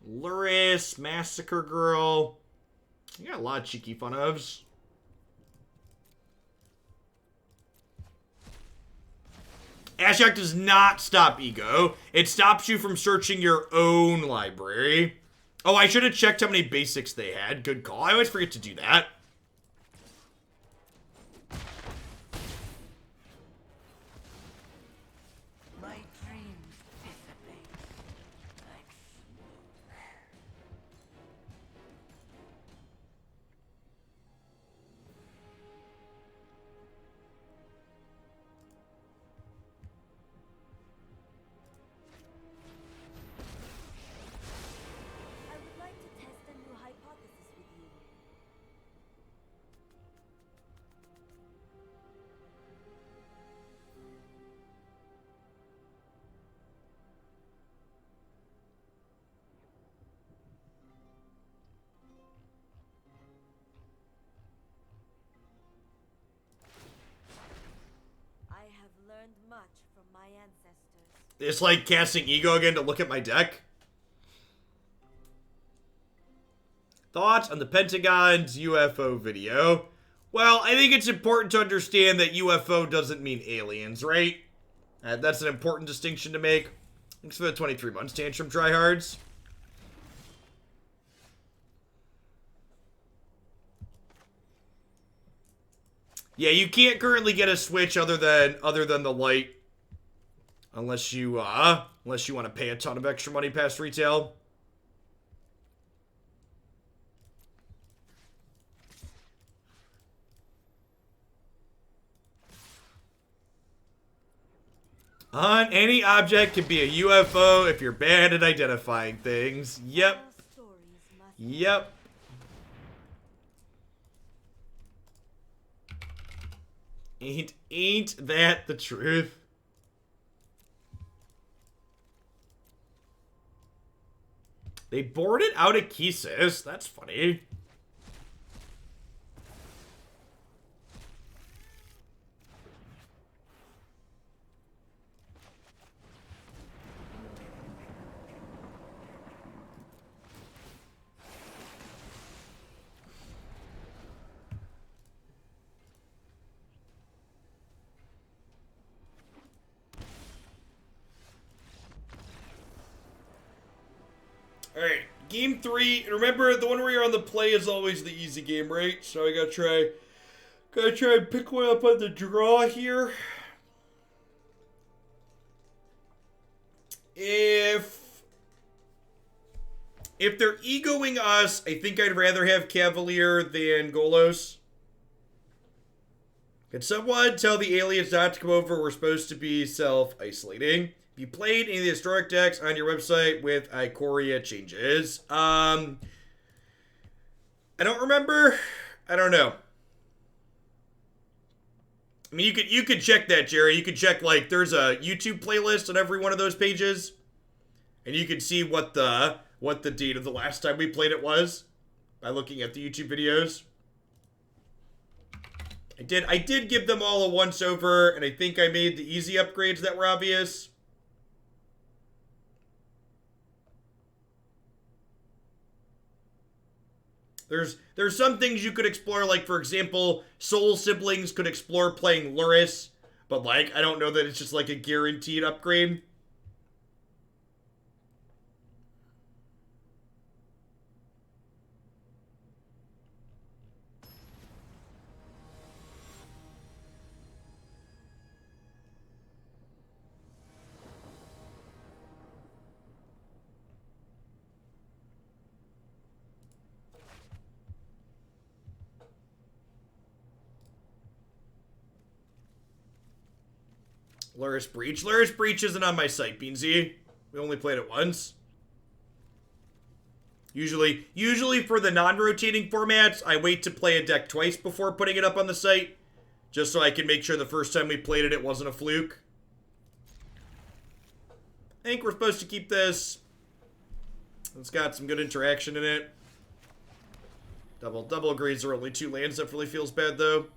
Luris, Massacre Girl. You got a lot of cheeky fun-ofs. Ashiok does not stop Ego. It stops you from searching your own library. Oh, I should have checked how many basics they had. Good call. I always forget to do that. My dreams dissipate like I would like to test a new hypothesis with you. I have learned much from my ancestors. It's like casting Ego again to look at my deck. Thoughts on the Pentagon's UFO video? Well, I think it's important to understand that UFO doesn't mean aliens, right? That's an important distinction to make. Thanks for the 23 months, Tantrum Tryhards. Yeah, you can't currently get a Switch other than the light, unless you want to pay a ton of extra money past retail. On any object can be a UFO if you're bad at identifying things. Yep. Stories must Yep. Ain't that the truth? They boarded out a Kisis. That's funny. Game 3. Remember, the one where you're on the play is always the easy game, right? So I gotta try and pick one up on the draw here. If they're egoing us, I think I'd rather have Cavalier than Golos. Can someone tell the aliens not to come over? We're supposed to be self-isolating. If you played any of the historic decks on your website with Ikoria changes. I don't remember. I don't know. I mean, you could check that, Jerry. You could check, like, there's a YouTube playlist on every one of those pages. And you can see what the date of the last time we played it was by looking at the YouTube videos. I did give them all a once-over, and I think I made the easy upgrades that were obvious. There's some things you could explore, like, for example, Soul Siblings could explore playing Luris, but, like, I don't know that it's just, like, a guaranteed upgrade. Luris Breach. Luris Breach isn't on my site, Beansy. We only played it once. Usually for the non-rotating formats, I wait to play a deck twice before putting it up on the site, just so I can make sure the first time we played it, it wasn't a fluke. I think we're supposed to keep this. It's got some good interaction in it. Double Grazer, only 2 lands. That really feels bad, though.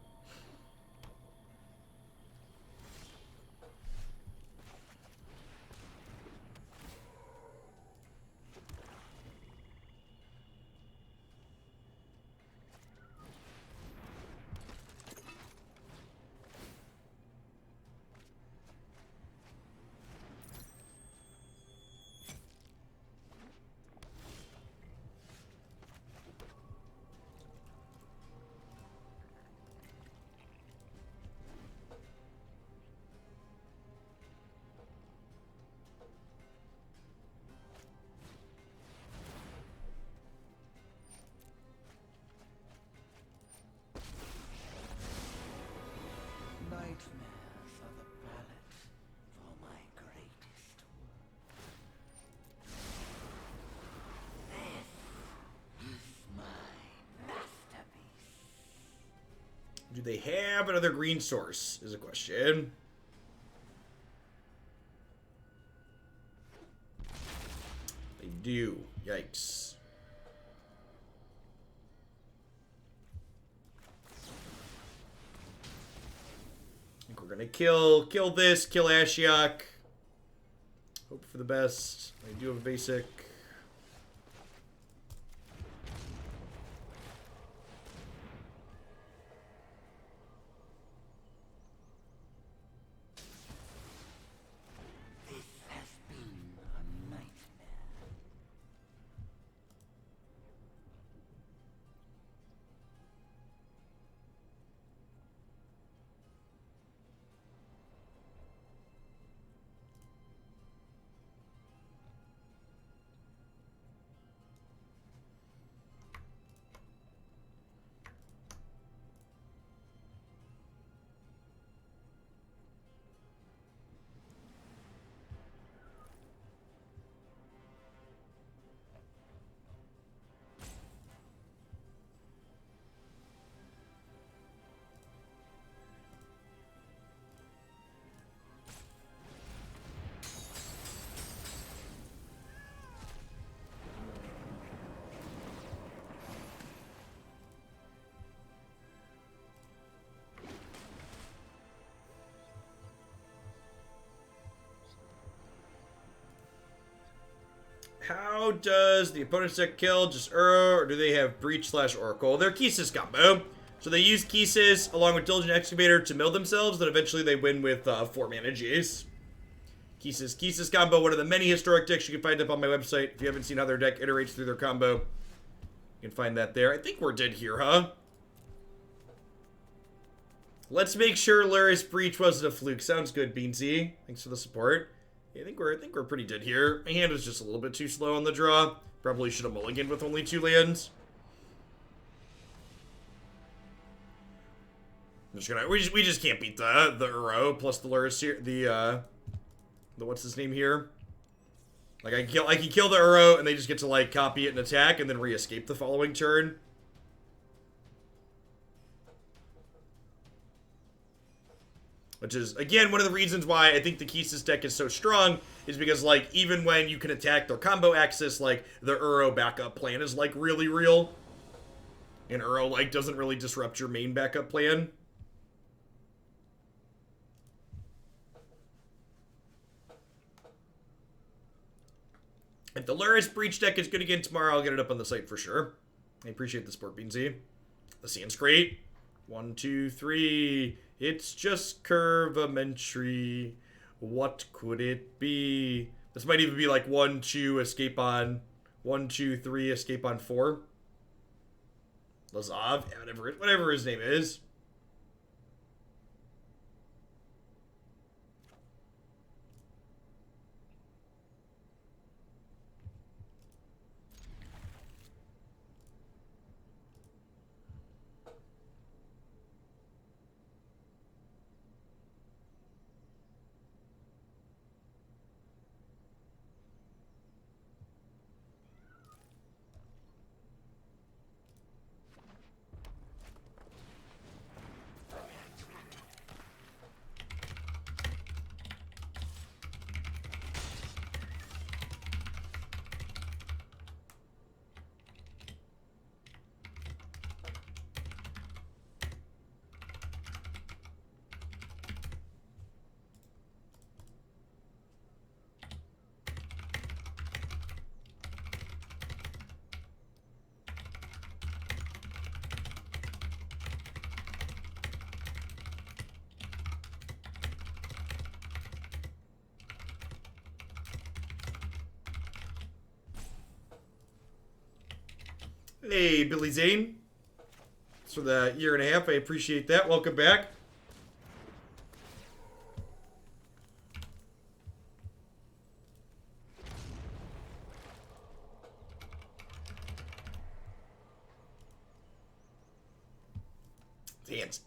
Do they have another green source, is a question. They do. Yikes. I think we're gonna kill this, kill Ashiok. Hope for the best. I do have a basic. How does the opponent's deck kill? Just or do they have Breach/Oracle? They're Kisis combo. So they use Kisis along with Diligent Excavator to mill themselves, then eventually they win with 4 mana Gs. Kisa's combo, one of the many historic decks you can find up on my website. If you haven't seen how their deck iterates through their combo, you can find that there. I think we're dead here, huh? Let's make sure Luris Breach wasn't a fluke. Sounds good, Beansy. Thanks for the support. Yeah, I think we're pretty dead here. My hand was just a little bit too slow on the draw. Probably should have mulliganed with only 2 lands. I'm just gonna we just can't beat the Uro plus the Luris here. The what's his name here? Like I can kill the Uro and they just get to like copy it and attack and then re-escape the following turn. Which is, again, one of the reasons why I think the Kisa's deck is so strong is because, like, even when you can attack their combo axis, like, the Uro backup plan is, like, really real. And Uro, like, doesn't really disrupt your main backup plan. If the Luris Breach deck is good again tomorrow, I'll get it up on the site for sure. I appreciate the support, Beansy. The scene's great. 1, 2, 3... It's just curvamentary. What could it be? This might even be like 1, 2, escape on 1, 2, 3, escape on 4. Lazav, whatever his name is. Hey, Billy Zane. Thanks for the 1.5 years. I appreciate that. Welcome back.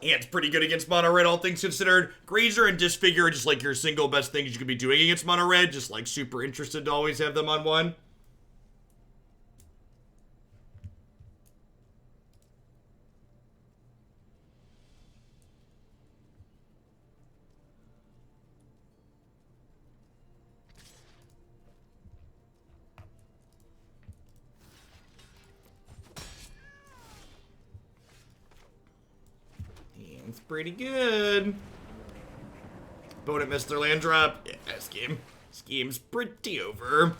Hand's pretty good against mono red, all things considered. Grazer and Disfigure are just like your single best things you could be doing against mono red. Just like super interested to always have them on one. It's pretty good. Opponent missed their land drop. Yeah, scheme's pretty over.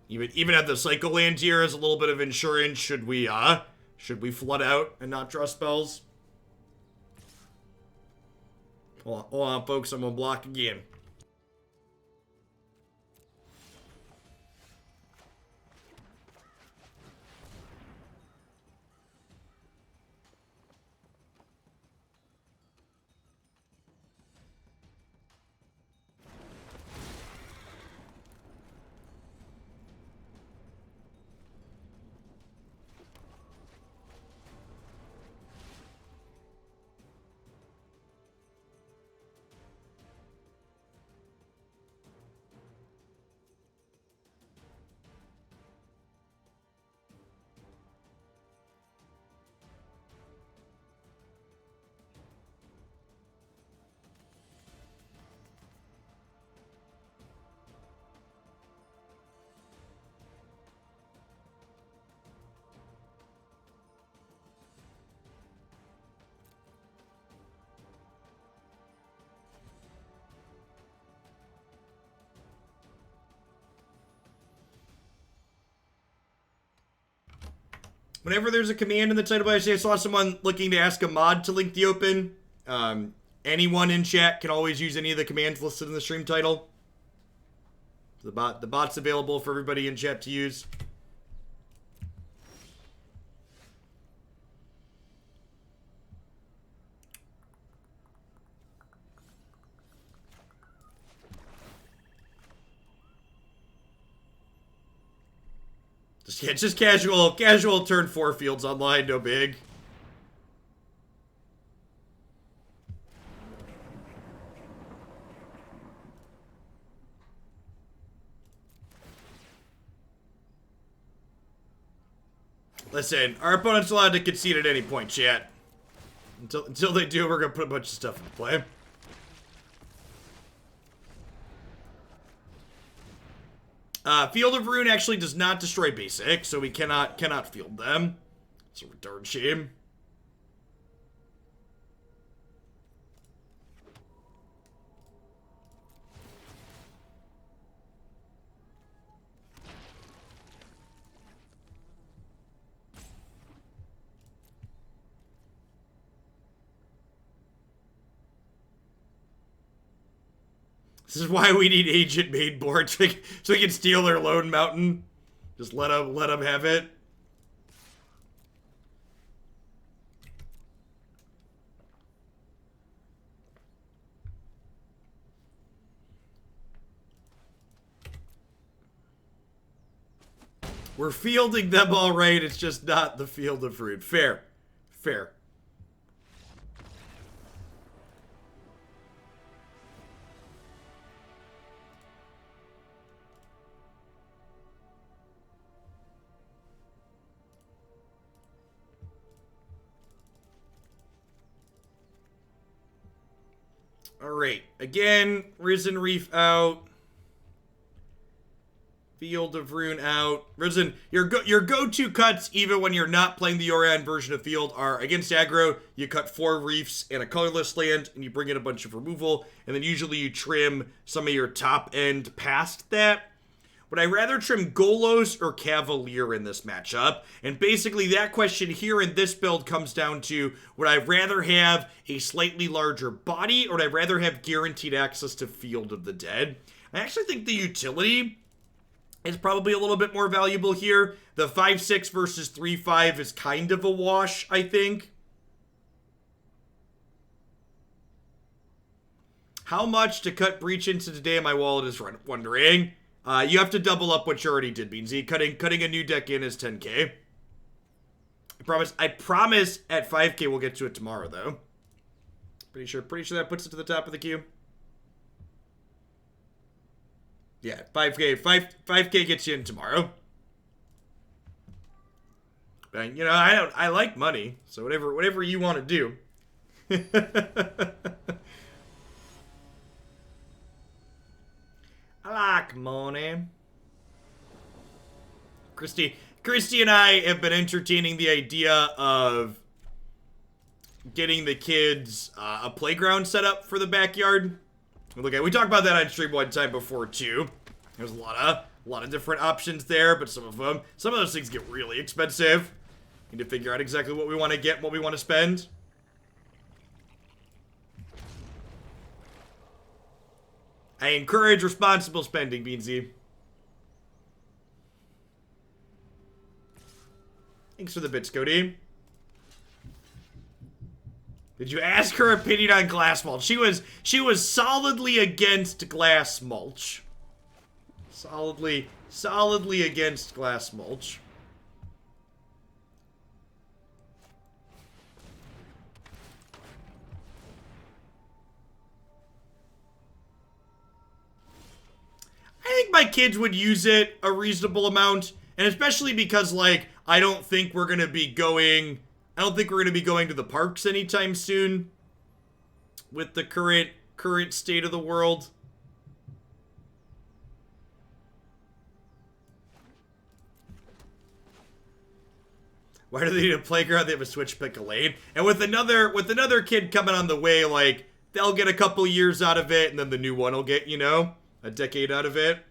Even at the cycle land here as a little bit of insurance, should we flood out and not draw spells? Hold on, folks, I'm gonna block again. Whenever there's a command in the title, I saw someone looking to ask a mod to link the open. Anyone in chat can always use any of the commands listed in the stream title. The bot's available for everybody in chat to use. Just casual turn 4 fields online, no big. Listen, our opponent's allowed to concede at any point, chat. Until they do, we're gonna put a bunch of stuff into play. Field of Ruin actually does not destroy basic, so we cannot field them. It's a darn shame. This is why we need agent main board so we can steal their Lone Mountain. Just let them have it. We're fielding them all right. It's just not the Field of Ruin. Fair. Fair. Alright, again, Risen Reef out. Field of Ruin out. Risen, your go-to cuts, even when you're not playing the Yorion version of Field, are against aggro, you cut 4 reefs and a colorless land, and you bring in a bunch of removal, and then usually you trim some of your top end past that. Would I rather trim Golos or Cavalier in this matchup? And basically that question here in this build comes down to, would I rather have a slightly larger body, or would I rather have guaranteed access to Field of the Dead? I actually think the utility is probably a little bit more valuable here. The 5-6 versus 3-5 is kind of a wash, I think. How much to cut Breach into today? My wallet is wondering. You have to double up what you already did, Beansy. Cutting a new deck in is 10k. I promise at 5k we'll get to it tomorrow, though. Pretty sure that puts it to the top of the queue. Yeah, 5k gets you in tomorrow. But, you know, I like money, so whatever you want to do. I like money. Christy and I have been entertaining the idea of getting the kids a playground set up for the backyard. We talked about that on stream one time before too. There's a lot of different options there, but some of those things get really expensive. Need to figure out exactly what we want to get, what we want to spend. I encourage responsible spending, Beansy. Thanks for the bits, Cody. Did you ask her opinion on glass mulch? She was solidly against glass mulch. Solidly against glass mulch. I think my kids would use it a reasonable amount, and especially because, like, I don't think we're gonna be going to the parks anytime soon with the current state of the world. Why do they need a playground? They have a switch pick a lane. And with another kid coming on the way, like, they'll get a couple years out of it, and then the new one will get, you know, a decade out of it.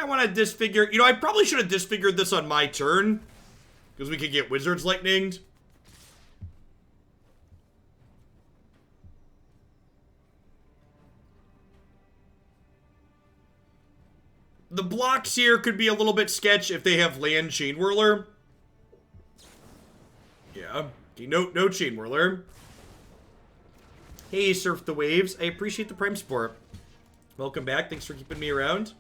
I want to disfigure. You know, I probably should have disfigured this on my turn. Because we could get Wizard's Lightninged. The blocks here could be a little bit sketch if they have land Chain Whirler. Yeah. Okay, no Chain Whirler. Hey, Surf the Waves. I appreciate the Prime support. Welcome back. Thanks for keeping me around.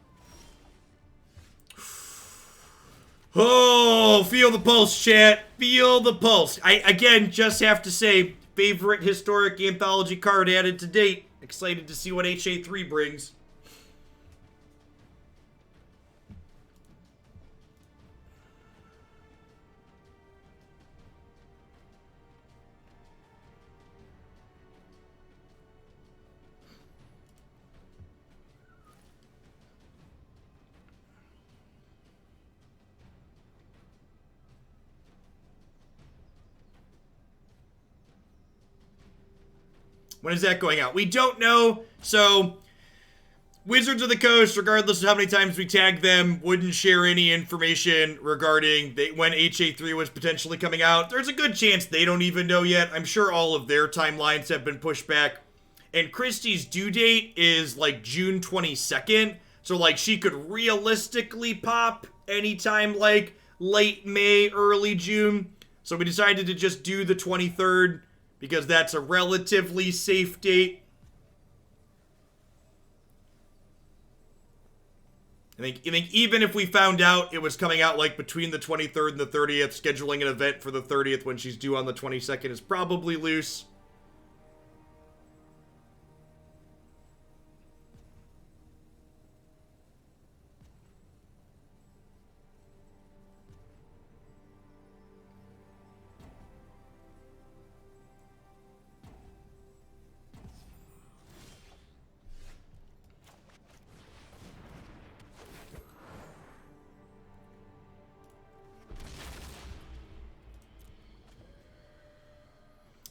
Oh, feel the pulse, chat. Feel the pulse. I, again, just have to say, favorite historic anthology card added to date. Excited to see what HA3 brings. When is that going out? We don't know. So, Wizards of the Coast, regardless of how many times we tag them, wouldn't share any information regarding when HA3 was potentially coming out. There's a good chance they don't even know yet. I'm sure all of their timelines have been pushed back. And Christie's due date is like June 22nd. So, like, she could realistically pop anytime like late May, early June. So we decided to just do the 23rd. Because that's a relatively safe date. I think even if we found out it was coming out like between the 23rd and the 30th, scheduling an event for the 30th when she's due on the 22nd is probably loose.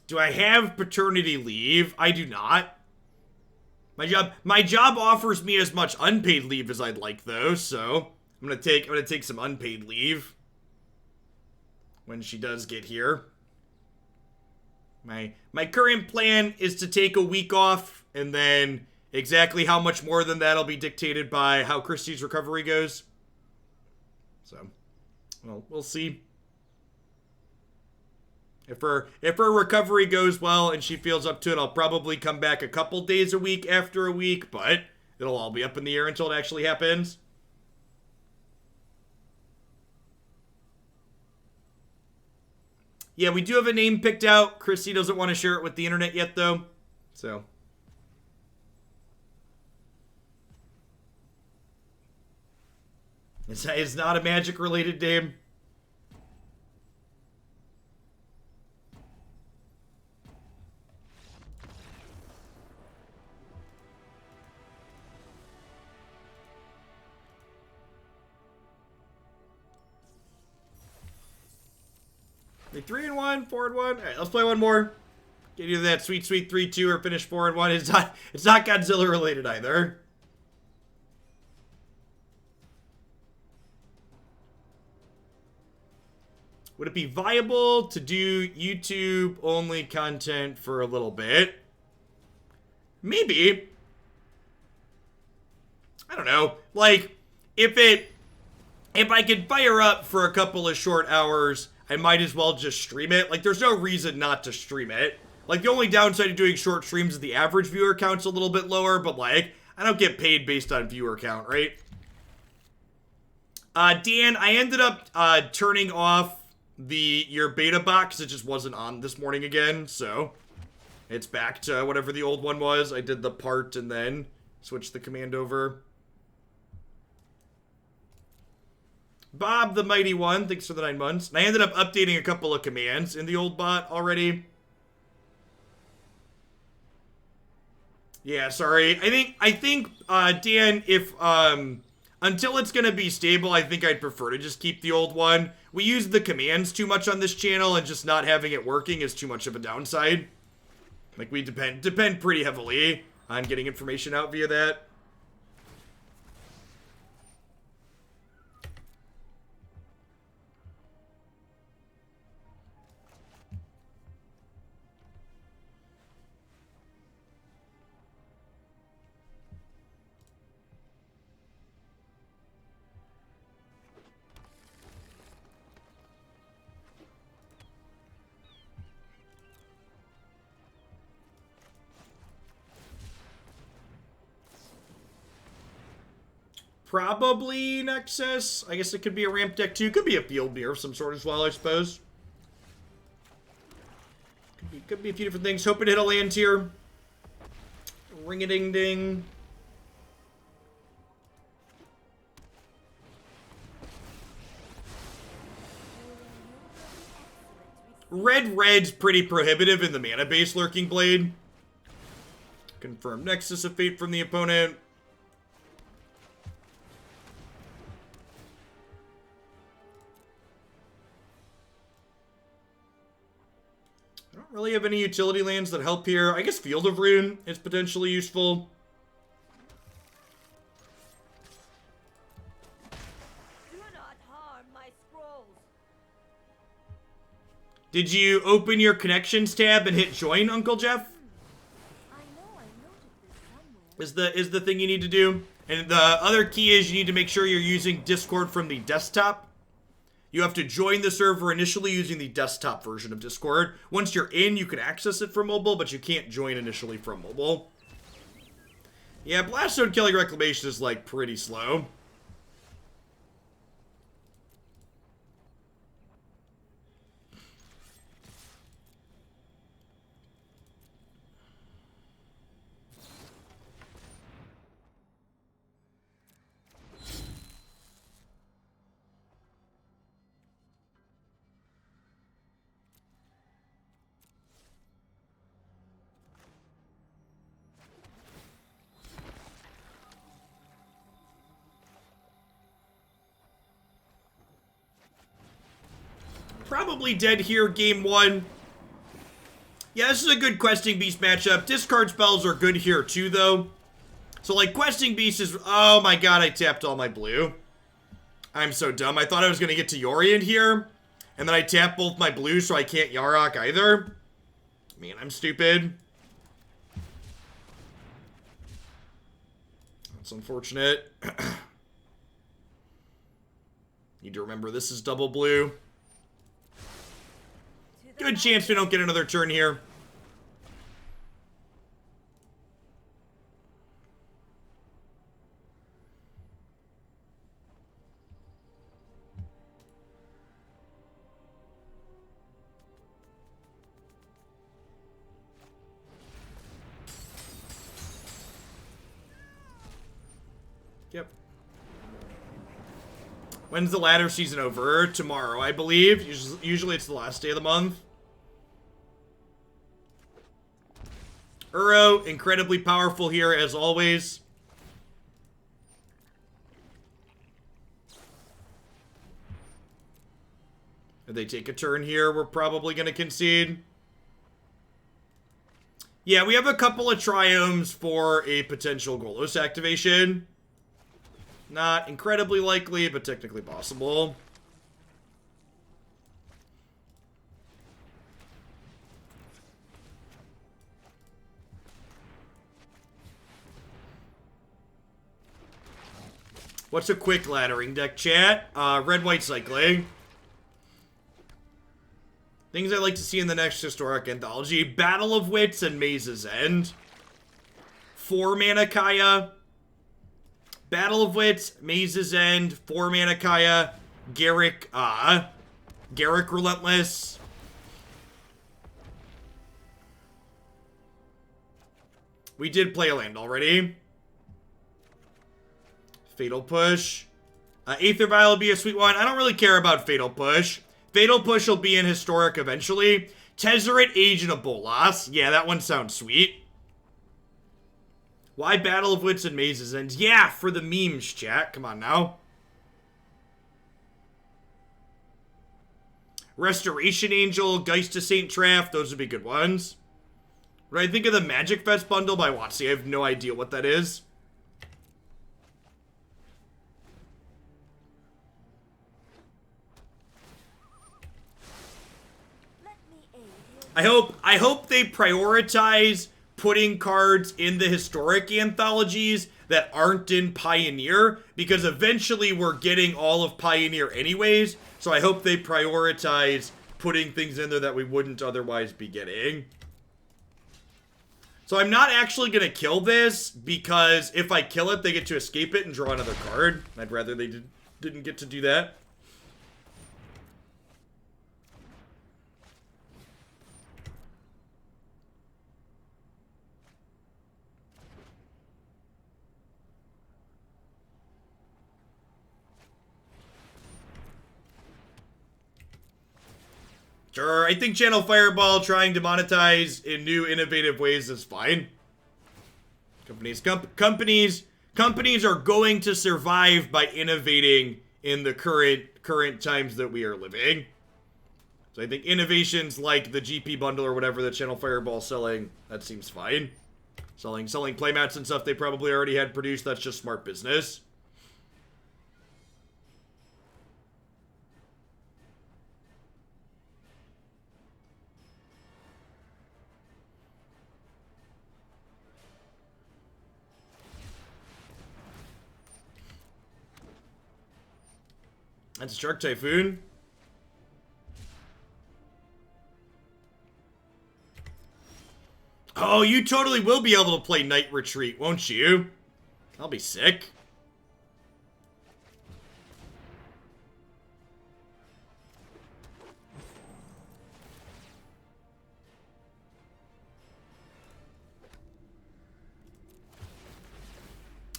Do I have paternity leave? I do not. My job offers me as much unpaid leave as I'd like though, so I'm gonna take some unpaid leave when she does get here. My current plan is to take a week off, and then exactly how much more than that'll be dictated by how Christie's recovery goes. So, well, we'll see. If her recovery goes well and she feels up to it, I'll probably come back a couple days a week after a week, but it'll all be up in the air until it actually happens. Yeah, we do have a name picked out. Chrissy doesn't want to share it with the internet yet, though. So. It's not a magic-related name. Like 3-1, 4-1. All right, let's play one more. Get either that sweet 3-2 or finish 4-1. It's not Godzilla related either. Would it be viable to do YouTube only content for a little bit? Maybe. I don't know. Like, if I could fire up for a couple of short hours, I might as well just stream it. Like, there's no reason not to stream it. Like, the only downside of doing short streams is the average viewer count's a little bit lower, but, like, I don't get paid based on viewer count, right? Dan, I ended up turning off your beta box. It just wasn't on this morning again, so it's back to whatever the old one was. I did the part and then switched the command over. Bob the Mighty One, thanks for the 9 months. And I ended up updating a couple of commands in the old bot already. Yeah, sorry. I think, Dan, if, until it's gonna be stable, I think I'd prefer to just keep the old one. We use the commands too much on this channel, and just not having it working is too much of a downside. Like, we depend pretty heavily on getting information out via that. Probably Nexus. I guess it could be a ramp deck too. Could be a field mirror of some sort as well, I suppose. Could be a few different things. Hoping to hit a land here. Ring-a-ding-ding. Red's pretty prohibitive in the mana base Lurking Blade. Confirm Nexus of Fate from the opponent. I don't really have any utility lands that help here. I guess Field of Rune is potentially useful. Do not harm my scrolls. Did you open your connections tab and hit join, Uncle Jeff? I noted this somewhere. Is the thing you need to do. And the other key is you need to make sure you're using Discord from the desktop. You have to join the server initially using the desktop version of Discord. Once you're in, you can access it from mobile, but you can't join initially from mobile. Yeah, Blaststone Killing Reclamation is, like, pretty slow. Probably dead here, game one. Yeah, this is a good Questing Beast matchup. Discard spells are good here too, though. So, like, Questing Beast is... Oh my god, I tapped all my blue. I'm so dumb. I thought I was going to get to Yorion here. And then I tapped both my blue, so I can't Yarok either. Man, I'm stupid. That's unfortunate. Need to remember this is double blue. Good chance we don't get another turn here. Yep. When's the ladder season over? Tomorrow, I believe. Usually it's the last day of the month. Uro, incredibly powerful here, as always. If they take a turn here, we're probably going to concede. Yeah, we have a couple of triomes for a potential Golos activation. Not incredibly likely, but technically possible. What's a quick laddering deck, chat? Red-white cycling. Things I'd like to see in the next historic anthology. Battle of Wits and Maze's End. 4 mana Kaya. Battle of Wits, Maze's End, 4 mana Kaya. Garrick Relentless. We did play a land already. Fatal Push. Aether Vial will be a sweet one. I don't really care about Fatal Push. Fatal Push will be in Historic eventually. Tezzeret, Agent of Bolas. Yeah, that one sounds sweet. Why Battle of Wits and Maze's End? Yeah, for the memes, chat. Come on now. Restoration Angel, Geist of Saint Traff. Those would be good ones. When I think of the Magic Fest bundle by WotC, I have no idea what that is. I hope they prioritize putting cards in the historic anthologies that aren't in Pioneer, because eventually we're getting all of Pioneer anyways, so I hope they prioritize putting things in there that we wouldn't otherwise be getting. It's So I'm not actually going to kill this, because if I kill it, they get to escape it and draw another card. I'd rather they didn't get to do that. Sure, I think Channel Fireball trying to monetize in new innovative ways is fine. Companies are going to survive by innovating in the current times that we are living. So I think innovations like the GP bundle or whatever that Channel Fireball's selling, that seems fine. Selling playmats and stuff they probably already had produced, that's just smart business. That's a Shark Typhoon. Oh, you totally will be able to play Night Retreat, won't you? I'll be sick.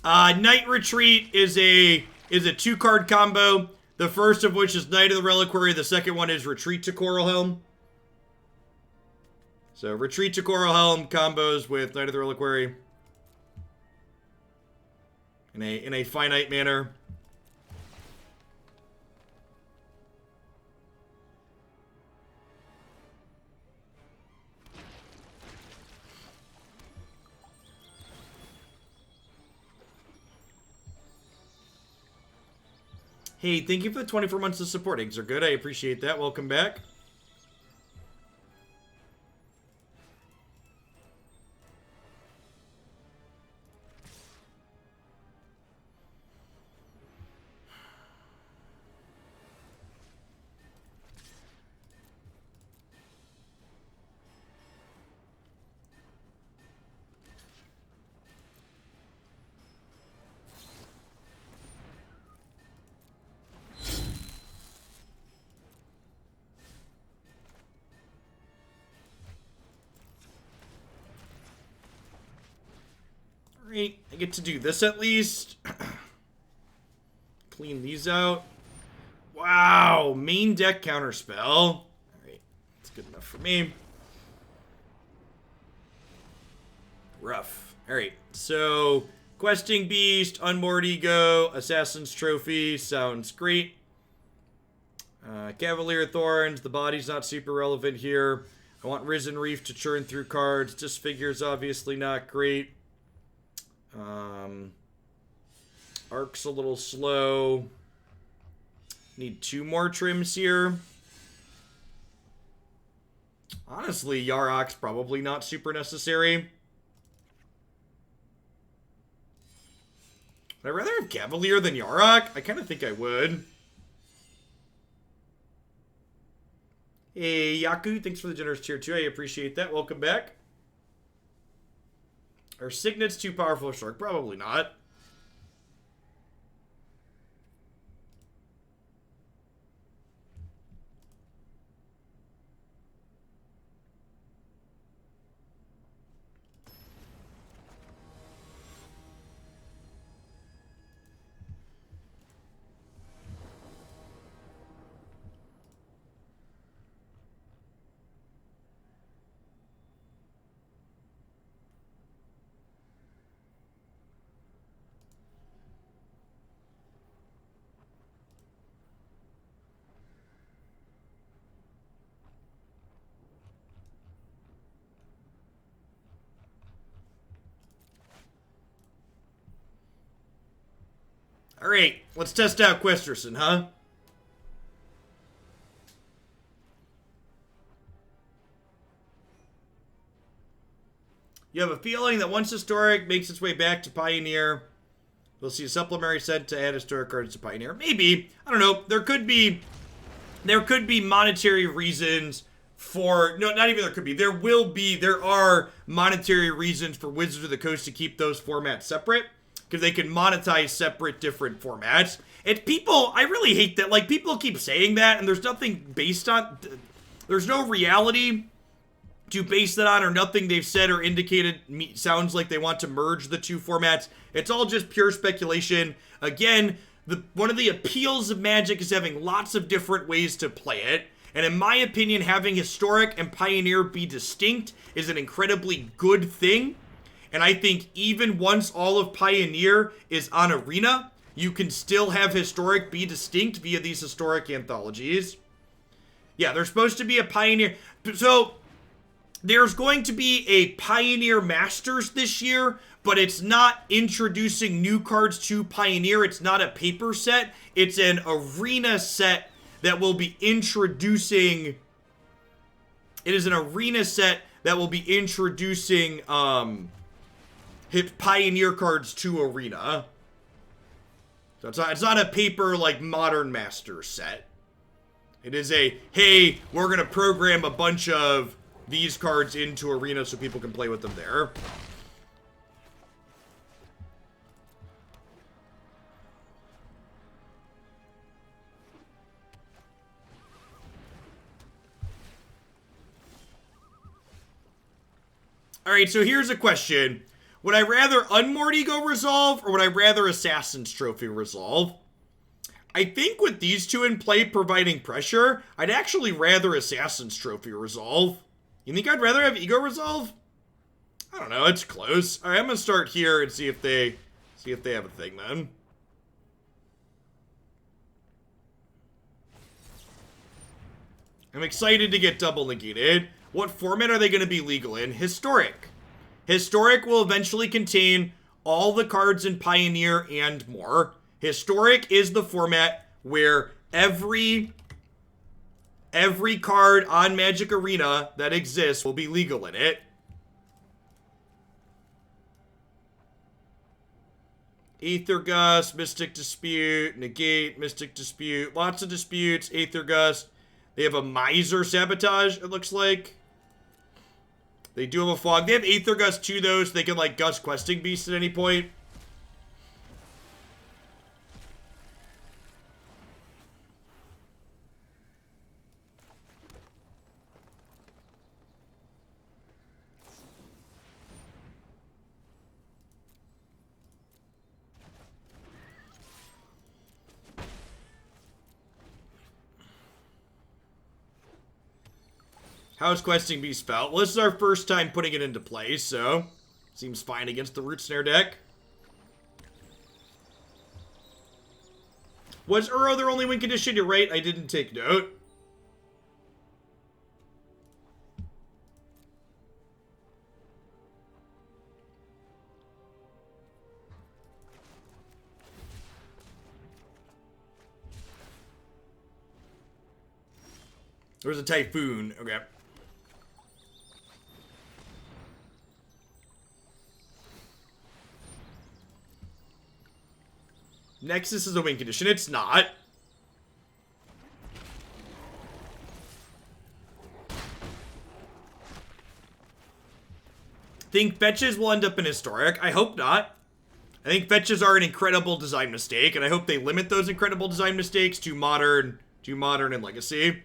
Night Retreat is a 2-card combo. The first of which is Knight of the Reliquary. The second one is Retreat to Coral Helm. So Retreat to Coral Helm combos with Knight of the Reliquary in a finite manner. Hey, thank you for the 24 months of support. Eggs are good. I appreciate that. Welcome back. Alright, I get to do this at least. Clean these out. Wow, main deck counterspell. Alright, that's good enough for me. Rough. Alright, so Questing Beast, Unmoored Ego, Assassin's Trophy, sounds great. Cavalier of Thorns, the body's not super relevant here. I want Risen Reef to churn through cards. Disfigure's obviously not great. Ark's a little slow. Need 2 more trims here. Honestly, Yarok's probably not super necessary. Would I rather have Cavalier than Yarok? I kind of think I would. Hey, Yaku, thanks for the generous tier 2. I appreciate that. Welcome back. Are Signets too powerful for Shark? Probably not. Alright, let's test out Questerson, huh? You have a feeling that once Historic makes its way back to Pioneer, we'll see a supplementary set to add Historic cards to Pioneer. Maybe. I don't know. There could be monetary reasons for, no, not even there could be, there are monetary reasons for Wizards of the Coast to keep those formats separate, because they can monetize separate different formats. And people, I really hate that, like, people keep saying that, and there's nothing based on, there's no reality to base that on, or nothing they've said or indicated sounds like they want to merge the two formats. It's all just pure speculation. Again, one of the appeals of Magic is having lots of different ways to play it. And in my opinion, having Historic and Pioneer be distinct is an incredibly good thing. And I think even once all of Pioneer is on Arena, you can still have Historic be distinct via these Historic anthologies. Yeah, there's supposed to be a Pioneer. So there's going to be a Pioneer Masters this year, but it's not introducing new cards to Pioneer. It's not a paper set. It's an Arena set that will be introducing... It is an Arena set that will be introducing Pioneer cards to Arena. So it's not a paper, like, Modern Masters set. It is a, hey, we're going to program a bunch of these cards into Arena so people can play with them there. Alright, so here's a question. Would I rather Unmoored Ego resolve, or would I rather Assassin's Trophy resolve? I think with these two in play providing pressure, I'd actually rather Assassin's Trophy resolve. You think I'd rather have Ego resolve? I don't know, it's close. Alright, I'm gonna start here and see if they have a thing then. I'm excited to get double negated. What format are they going to be legal in? Historic. Historic will eventually contain all the cards in Pioneer and more. Historic is the format where every card on Magic Arena that exists will be legal in it. Aether Gust, Mystic Dispute, Negate, Mystic Dispute, lots of disputes, Aether Gust. They have a Miser Sabotage, it looks like. They do have a Fog. They have Aether Gust too, though, so they can, like, Gust Questing Beast at any point. How's Questing Beast felt? Well, this is our first time putting it into play, so seems fine against the Root Snare deck. Was Uro their only win condition? You're right, I didn't take note. There was a Typhoon, okay. Nexus is a win condition. It's not. Think fetches will end up in Historic. I hope not. I think fetches are an incredible design mistake, and I hope they limit those incredible design mistakes to Modern and Legacy.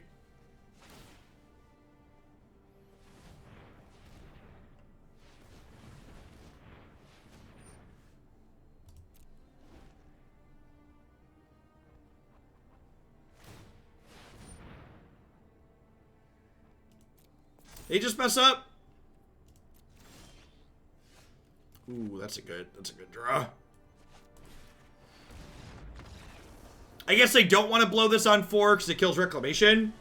They just mess up. Ooh, that's a good draw. I guess I don't want to blow this on 4 because it kills Reclamation.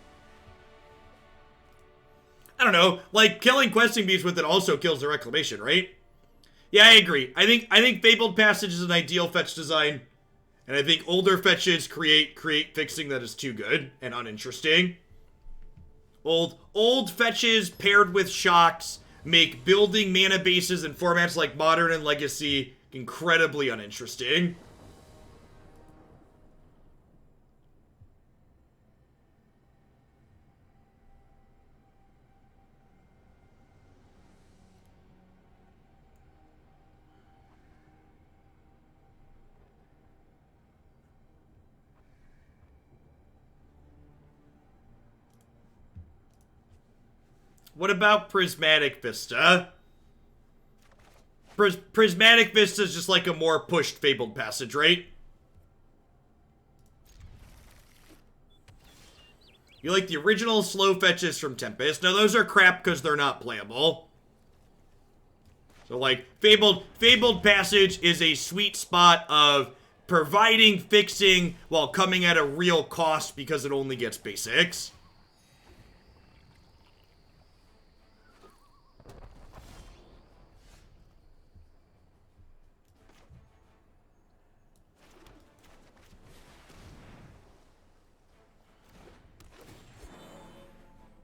I don't know. Like, killing Questing Beast with it also kills the Reclamation, right? Yeah, I agree. I think Fabled Passage is an ideal fetch design. And I think older fetches create fixing that is too good and uninteresting. Old fetches paired with shocks make building mana bases in formats like Modern and Legacy incredibly uninteresting. What about Prismatic Vista? Prismatic Vista is just like a more pushed Fabled Passage, right? You like the original slow fetches from Tempest. Now, those are crap because they're not playable. So, like, Fabled Passage is a sweet spot of providing fixing while coming at a real cost because it only gets basics.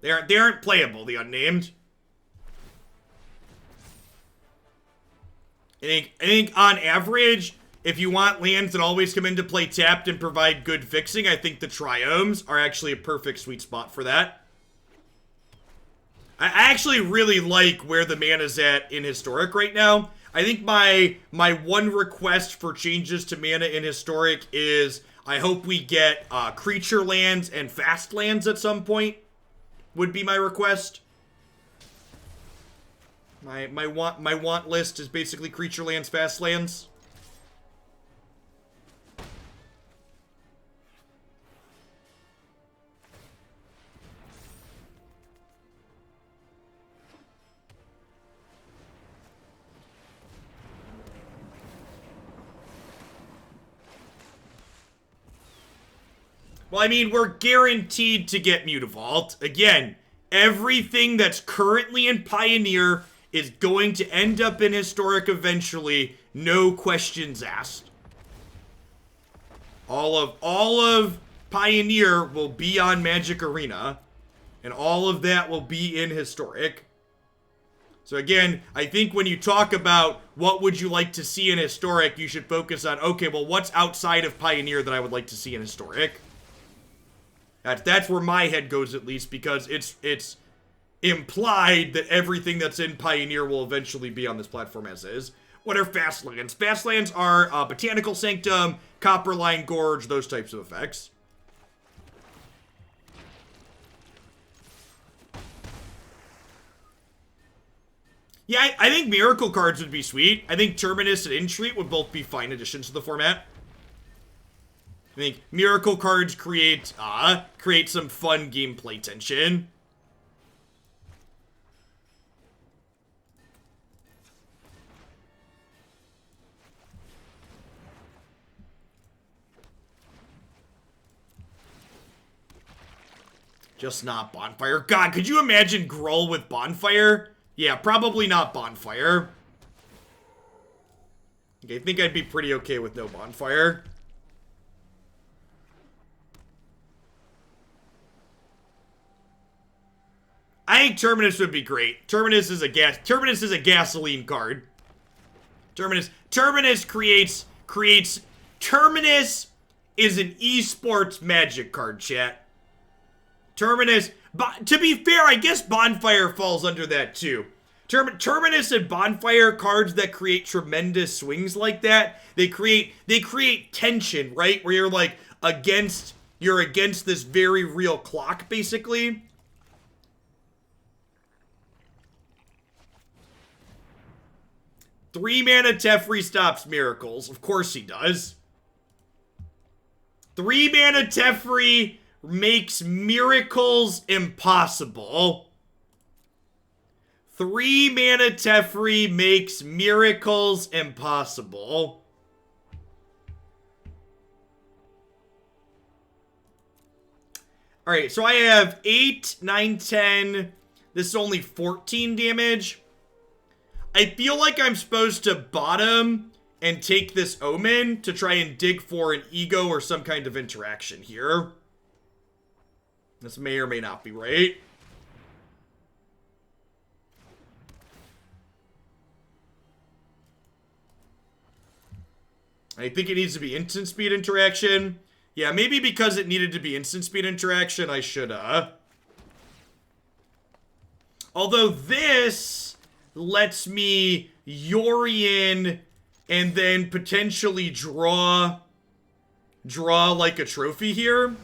They aren't playable, the Unnamed. I think on average, if you want lands that always come into play tapped and provide good fixing, I think the Triomes are actually a perfect sweet spot for that. I actually really like where the mana's at in Historic right now. I think my one request for changes to mana in Historic is I hope we get creature lands and fast lands at some point. Would be my request. My want list is basically creature lands, fast lands. Well, I mean, we're guaranteed to get Mutavault. Again, everything that's currently in Pioneer is going to end up in Historic eventually. No questions asked. All of Pioneer will be on Magic Arena. And all of that will be in Historic. So again, I think when you talk about what would you like to see in Historic, you should focus on, okay, well, what's outside of Pioneer that I would like to see in Historic? That's where my head goes, at least, because it's implied that everything that's in Pioneer will eventually be on this platform as is. What are fast lands? Fast lands are Botanical Sanctum, Copperline Gorge, those types of effects. Yeah, I think Miracle cards would be sweet. I think Terminus and Entreat would both be fine additions to the format. I think Miracle cards create some fun gameplay tension. Just not Bonfire. God, could you imagine Gruul with Bonfire? Yeah, probably not Bonfire. Okay, I think I'd be pretty okay with no Bonfire. I think Terminus would be great. Terminus is a gasoline card. Terminus creates Terminus is an esports Magic card, chat. Terminus, to be fair, I guess Bonfire falls under that too. Terminus and Bonfire cards that create tremendous swings like that, they create tension, right? Where you're like against this very real clock, basically. 3 mana Teferi stops miracles. Of course he does. 3 mana Teferi makes miracles impossible. 3 mana Teferi makes miracles impossible. Alright, so I have 8, 9, 10. This is only 14 damage. I feel like I'm supposed to bottom and take this Omen to try and dig for an ego or some kind of interaction here. This may or may not be right. I think it needs to be instant speed interaction. Yeah, maybe because it needed to be instant speed interaction, I should, Although this lets me Yorion and then potentially draw like a trophy here.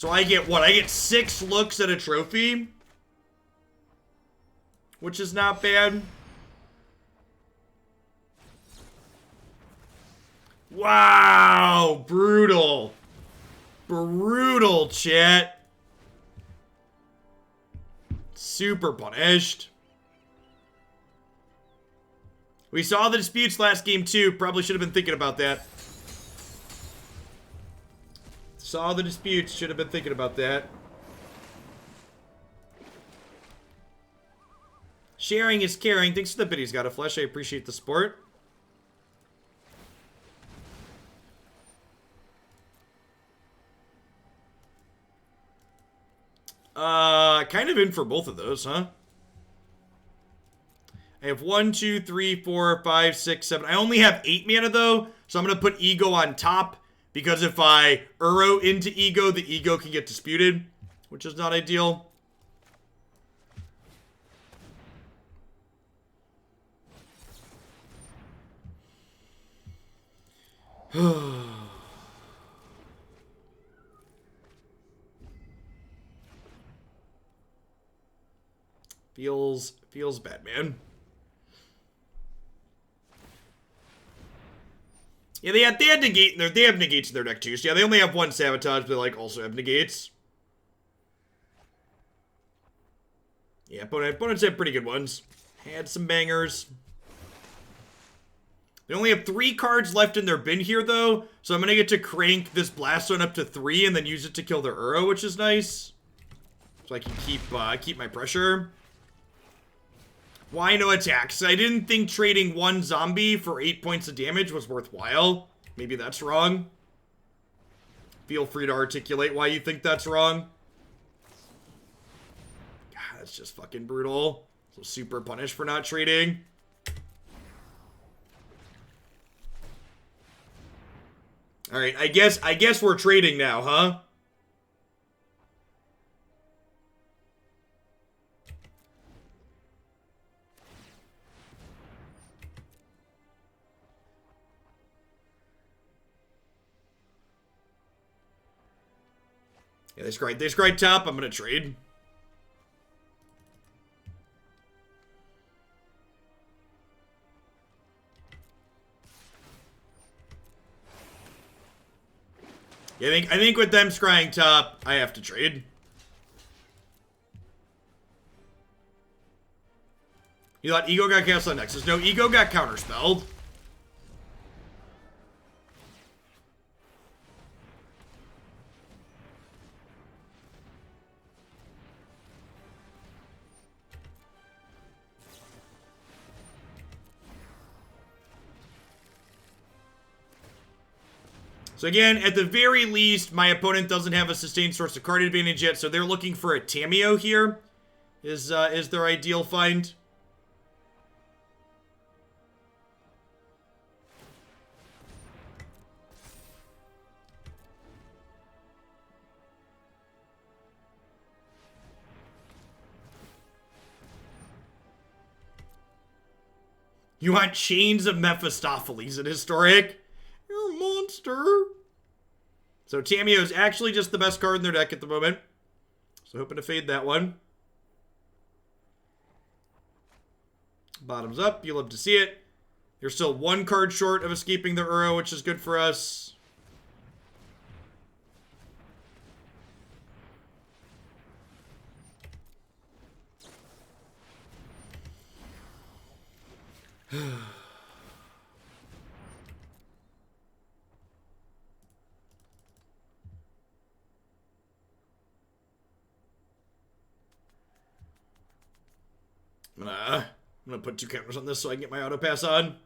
So I get what? I get 6 looks at a trophy? Which is not bad. Wow! Brutal. Brutal, chat. Super punished. We saw the disputes last game too. Probably should have been thinking about that. Saw the disputes. Should have been thinking about that. Sharing is caring. Thanks for the biddies, got a flesh. I appreciate the support. Kind of in for both of those, huh? I have 1, 2, 3, 4, 5, 6, 7. I only have 8 mana though, so I'm gonna put Ego on top because if I Uro into Ego, the Ego can get disputed, which is not ideal. Feels bad, man. Yeah, they have negate in their, they have negates in their deck too. So yeah, they only have 1 sabotage, but they like also have negates. Yeah, opponents have pretty good ones. Had some bangers. They only have 3 cards left in their bin here though, so I'm gonna get to crank this blast one up to 3 and then use it to kill their Uro, which is nice. So I can keep my pressure. Why no attacks? I didn't think trading 1 zombie for 8 points of damage was worthwhile. Maybe that's wrong. Feel free to articulate why you think that's wrong. God, that's just fucking brutal. So super punished for not trading. Alright, I guess we're trading now, huh? Yeah, they scry top, I'm gonna trade. Yeah, I think with them scrying top, I have to trade. You thought Ego got cast on Nexus? No, Ego got counterspelled. So again, at the very least, my opponent doesn't have a sustained source of card advantage yet, so they're looking for a Tamiyo here. Is their ideal find. You want Chains of Mephistopheles in Historic? You're a monster. So Tamiyo is actually just the best card in their deck at the moment. So hoping to fade that one. Bottoms up. You'll love to see it. You're still 1 card short of escaping the Uro, which is good for us. I'm gonna put 2 counters on this so I can get my auto pass on.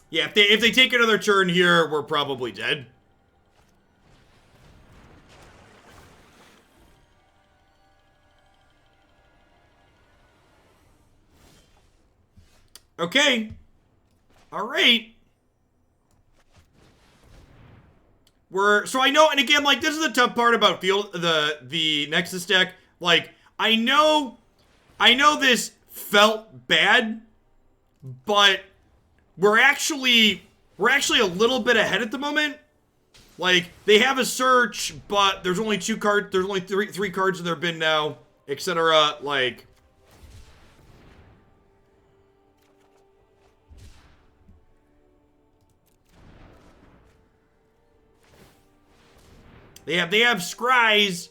Yeah, if they take another turn here, we're probably dead. Okay. All right. So I know, and again, like, this is the tough part about the Nexus deck. Like, I know this felt bad, but we're actually a little bit ahead at the moment. Like, they have a search, but there's only there's only three cards in their bin now, etc. Like, they have scries,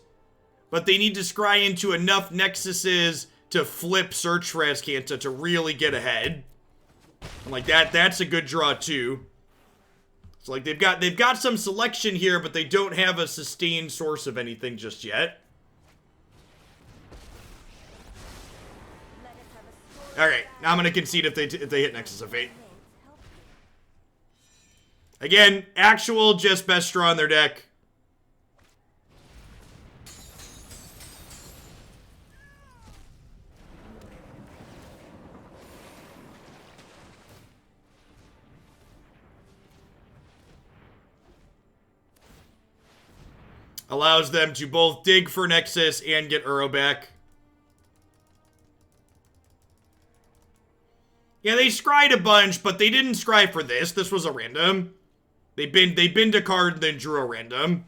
but they need to scry into enough nexuses to flip search for Azcanta to really get ahead. And like that's a good draw too. So like they've got some selection here, but they don't have a sustained source of anything just yet. All right, now I'm gonna concede if they hit Nexus of Fate. Again, actual just best draw in their deck. Allows them to both dig for Nexus and get Uro back. Yeah, they scryed a bunch, but they didn't scry for this. This was a random. They binned a card and then drew a random.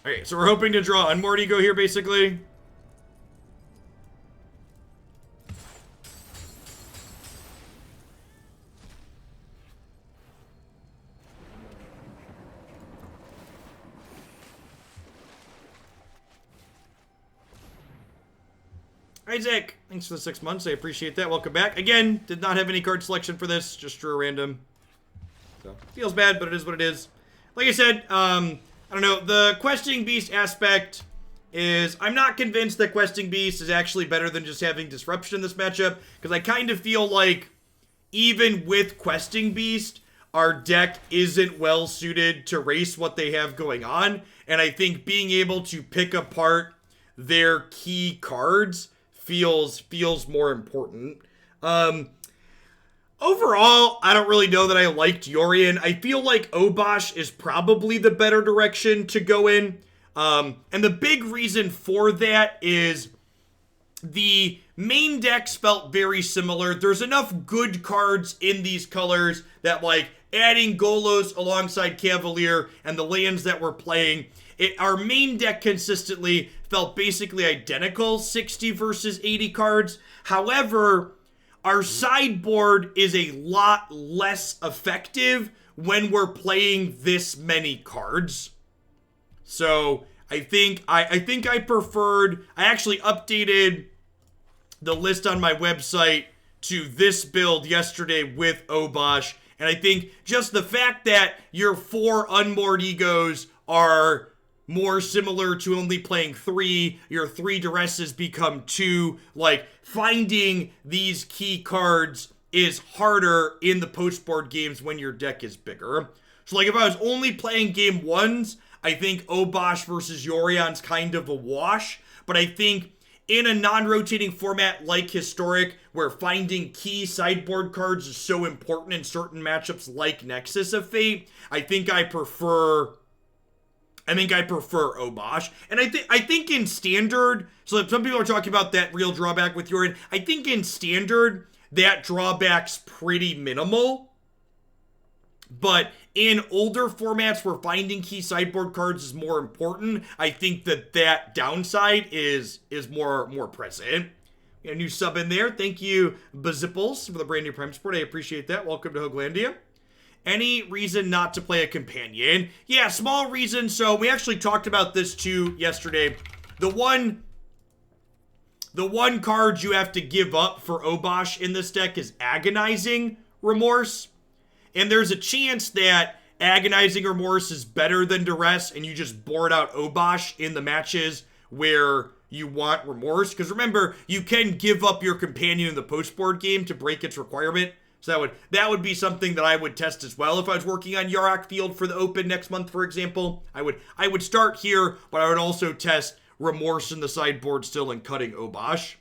Okay, so we're hoping to draw Unmoored Ego here, basically. Isaac, thanks for the 6 months. I appreciate that. Welcome back. Again, did not have any card selection for this. Just drew a random. So, feels bad, but it is what it is. Like I said, I don't know. The Questing Beast aspect is... I'm not convinced that Questing Beast is actually better than just having Disruption in this matchup. Because I kind of feel like, even with Questing Beast, our deck isn't well suited to race what they have going on. And I think being able to pick apart their key cards feels more important. Overall, I don't really know that I liked Yorion. I feel like Obosh is probably the better direction to go in. And the big reason for that is the main decks felt very similar. There's enough good cards in these colors that, like, adding Golos alongside Cavalier and the lands that we're playing, our main deck consistently felt basically identical, 60 versus 80 cards. However, our sideboard is a lot less effective when we're playing this many cards. So I think I preferred, I actually updated the list on my website to this build yesterday with Obosh. And I think just the fact that your 4 Unmoored Egos are more similar to only playing 3, your 3 Duresses become 2, like, finding these key cards is harder in the post-board games when your deck is bigger. So, like, if I was only playing game 1s, I think Obosh versus Yorion's kind of a wash, but I think in a non-rotating format like Historic, where finding key sideboard cards is so important in certain matchups like Nexus of Fate, I think I prefer Obosh. And I think in Standard, so some people are talking about that real drawback with Yorion. I think in Standard, that drawback's pretty minimal. But in older formats where finding key sideboard cards is more important, I think that downside is more present. We got a new sub in there. Thank you, Bazipples, for the brand new Prime support. I appreciate that. Welcome to Hoaglandia. Any reason not to play a companion? Yeah, small reason. So we actually talked about this too yesterday. The one card you have to give up for Obosh in this deck is Agonizing Remorse. And there's a chance that Agonizing Remorse is better than Duress, and you just board out Obosh in the matches where you want Remorse. Because remember, you can give up your companion in the post-board game to break its requirement. So that would be something that I would test as well if I was working on Yorion Field for the Open next month, for example. I would start here, but I would also test Remorse in the sideboard still and cutting Obosh.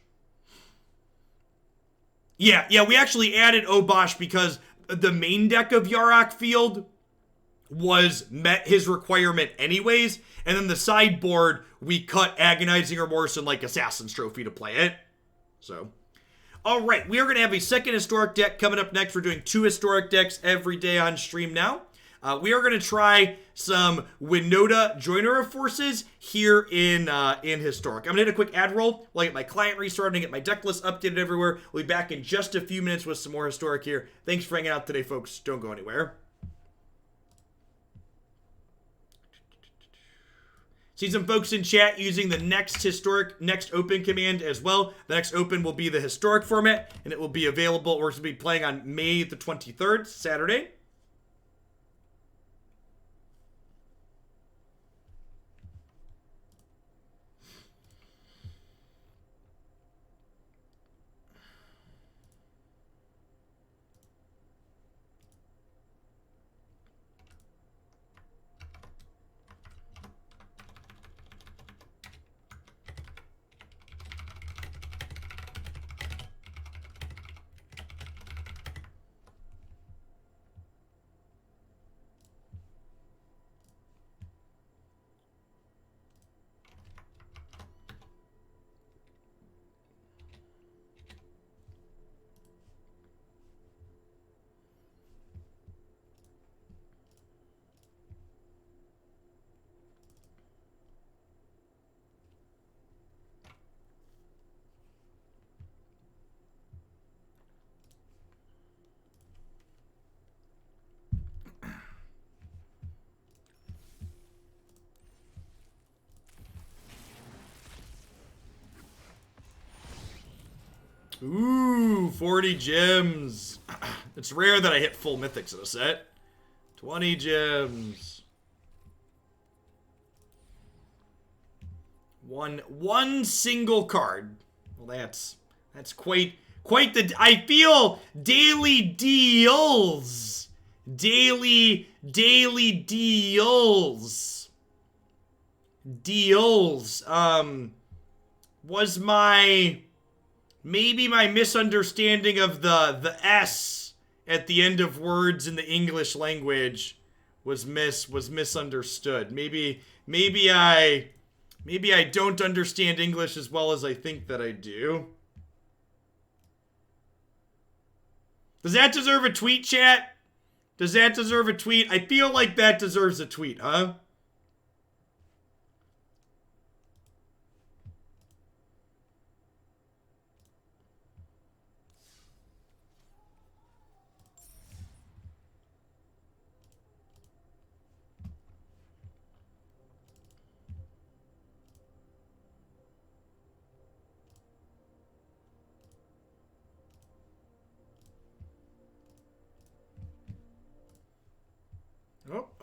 Yeah, we actually added Obosh because the main deck of Yorion Field met his requirement anyways, and then the sideboard, we cut Agonizing Remorse and like Assassin's Trophy to play it. So... Alright, we are going to have a second historic deck coming up next. We're doing 2 historic decks every day on stream now. We are going to try some Winota Joiner of Forces here in historic. I'm going to hit a quick ad roll while I get my client restarted and get my deck list updated everywhere. We'll be back in just a few minutes with some more historic here. Thanks for hanging out today, folks. Don't go anywhere. See some folks in chat using the next open command as well. The next open will be the historic format, and it will be available, or it's going to be playing on May the 23rd, Saturday. Ooh, 40 gems. It's rare that I hit full mythics in a set. 20 gems. One single card. Well, that's quite the... I feel daily deals. Daily deals. Deals. Was maybe my misunderstanding of the S at the end of words in the English language was misunderstood. Maybe I don't understand English as well as I think that I do. Does that deserve a tweet, chat? Does that deserve a tweet? I feel like that deserves a tweet, huh?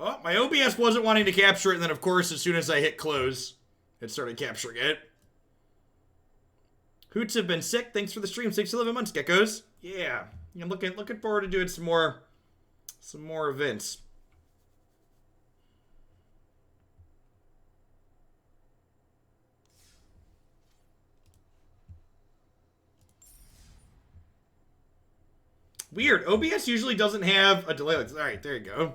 Oh, my OBS wasn't wanting to capture it, and then, of course, as soon as I hit close, it started capturing it. Hoots have been sick. Thanks for the stream. 6 to 11 months, geckos. Yeah. I'm looking forward to doing some more events. Weird. OBS usually doesn't have a delay. All right, there you go.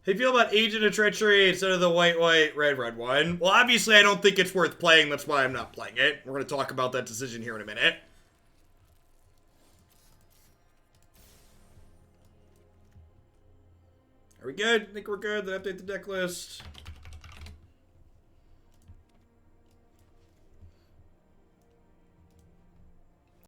How do you feel about Agent of Treachery instead of the white, red one? Well, obviously I don't think it's worth playing. That's why I'm not playing it. We're going to talk about that decision here in a minute. Are we good? I think we're good. Then update the deck list.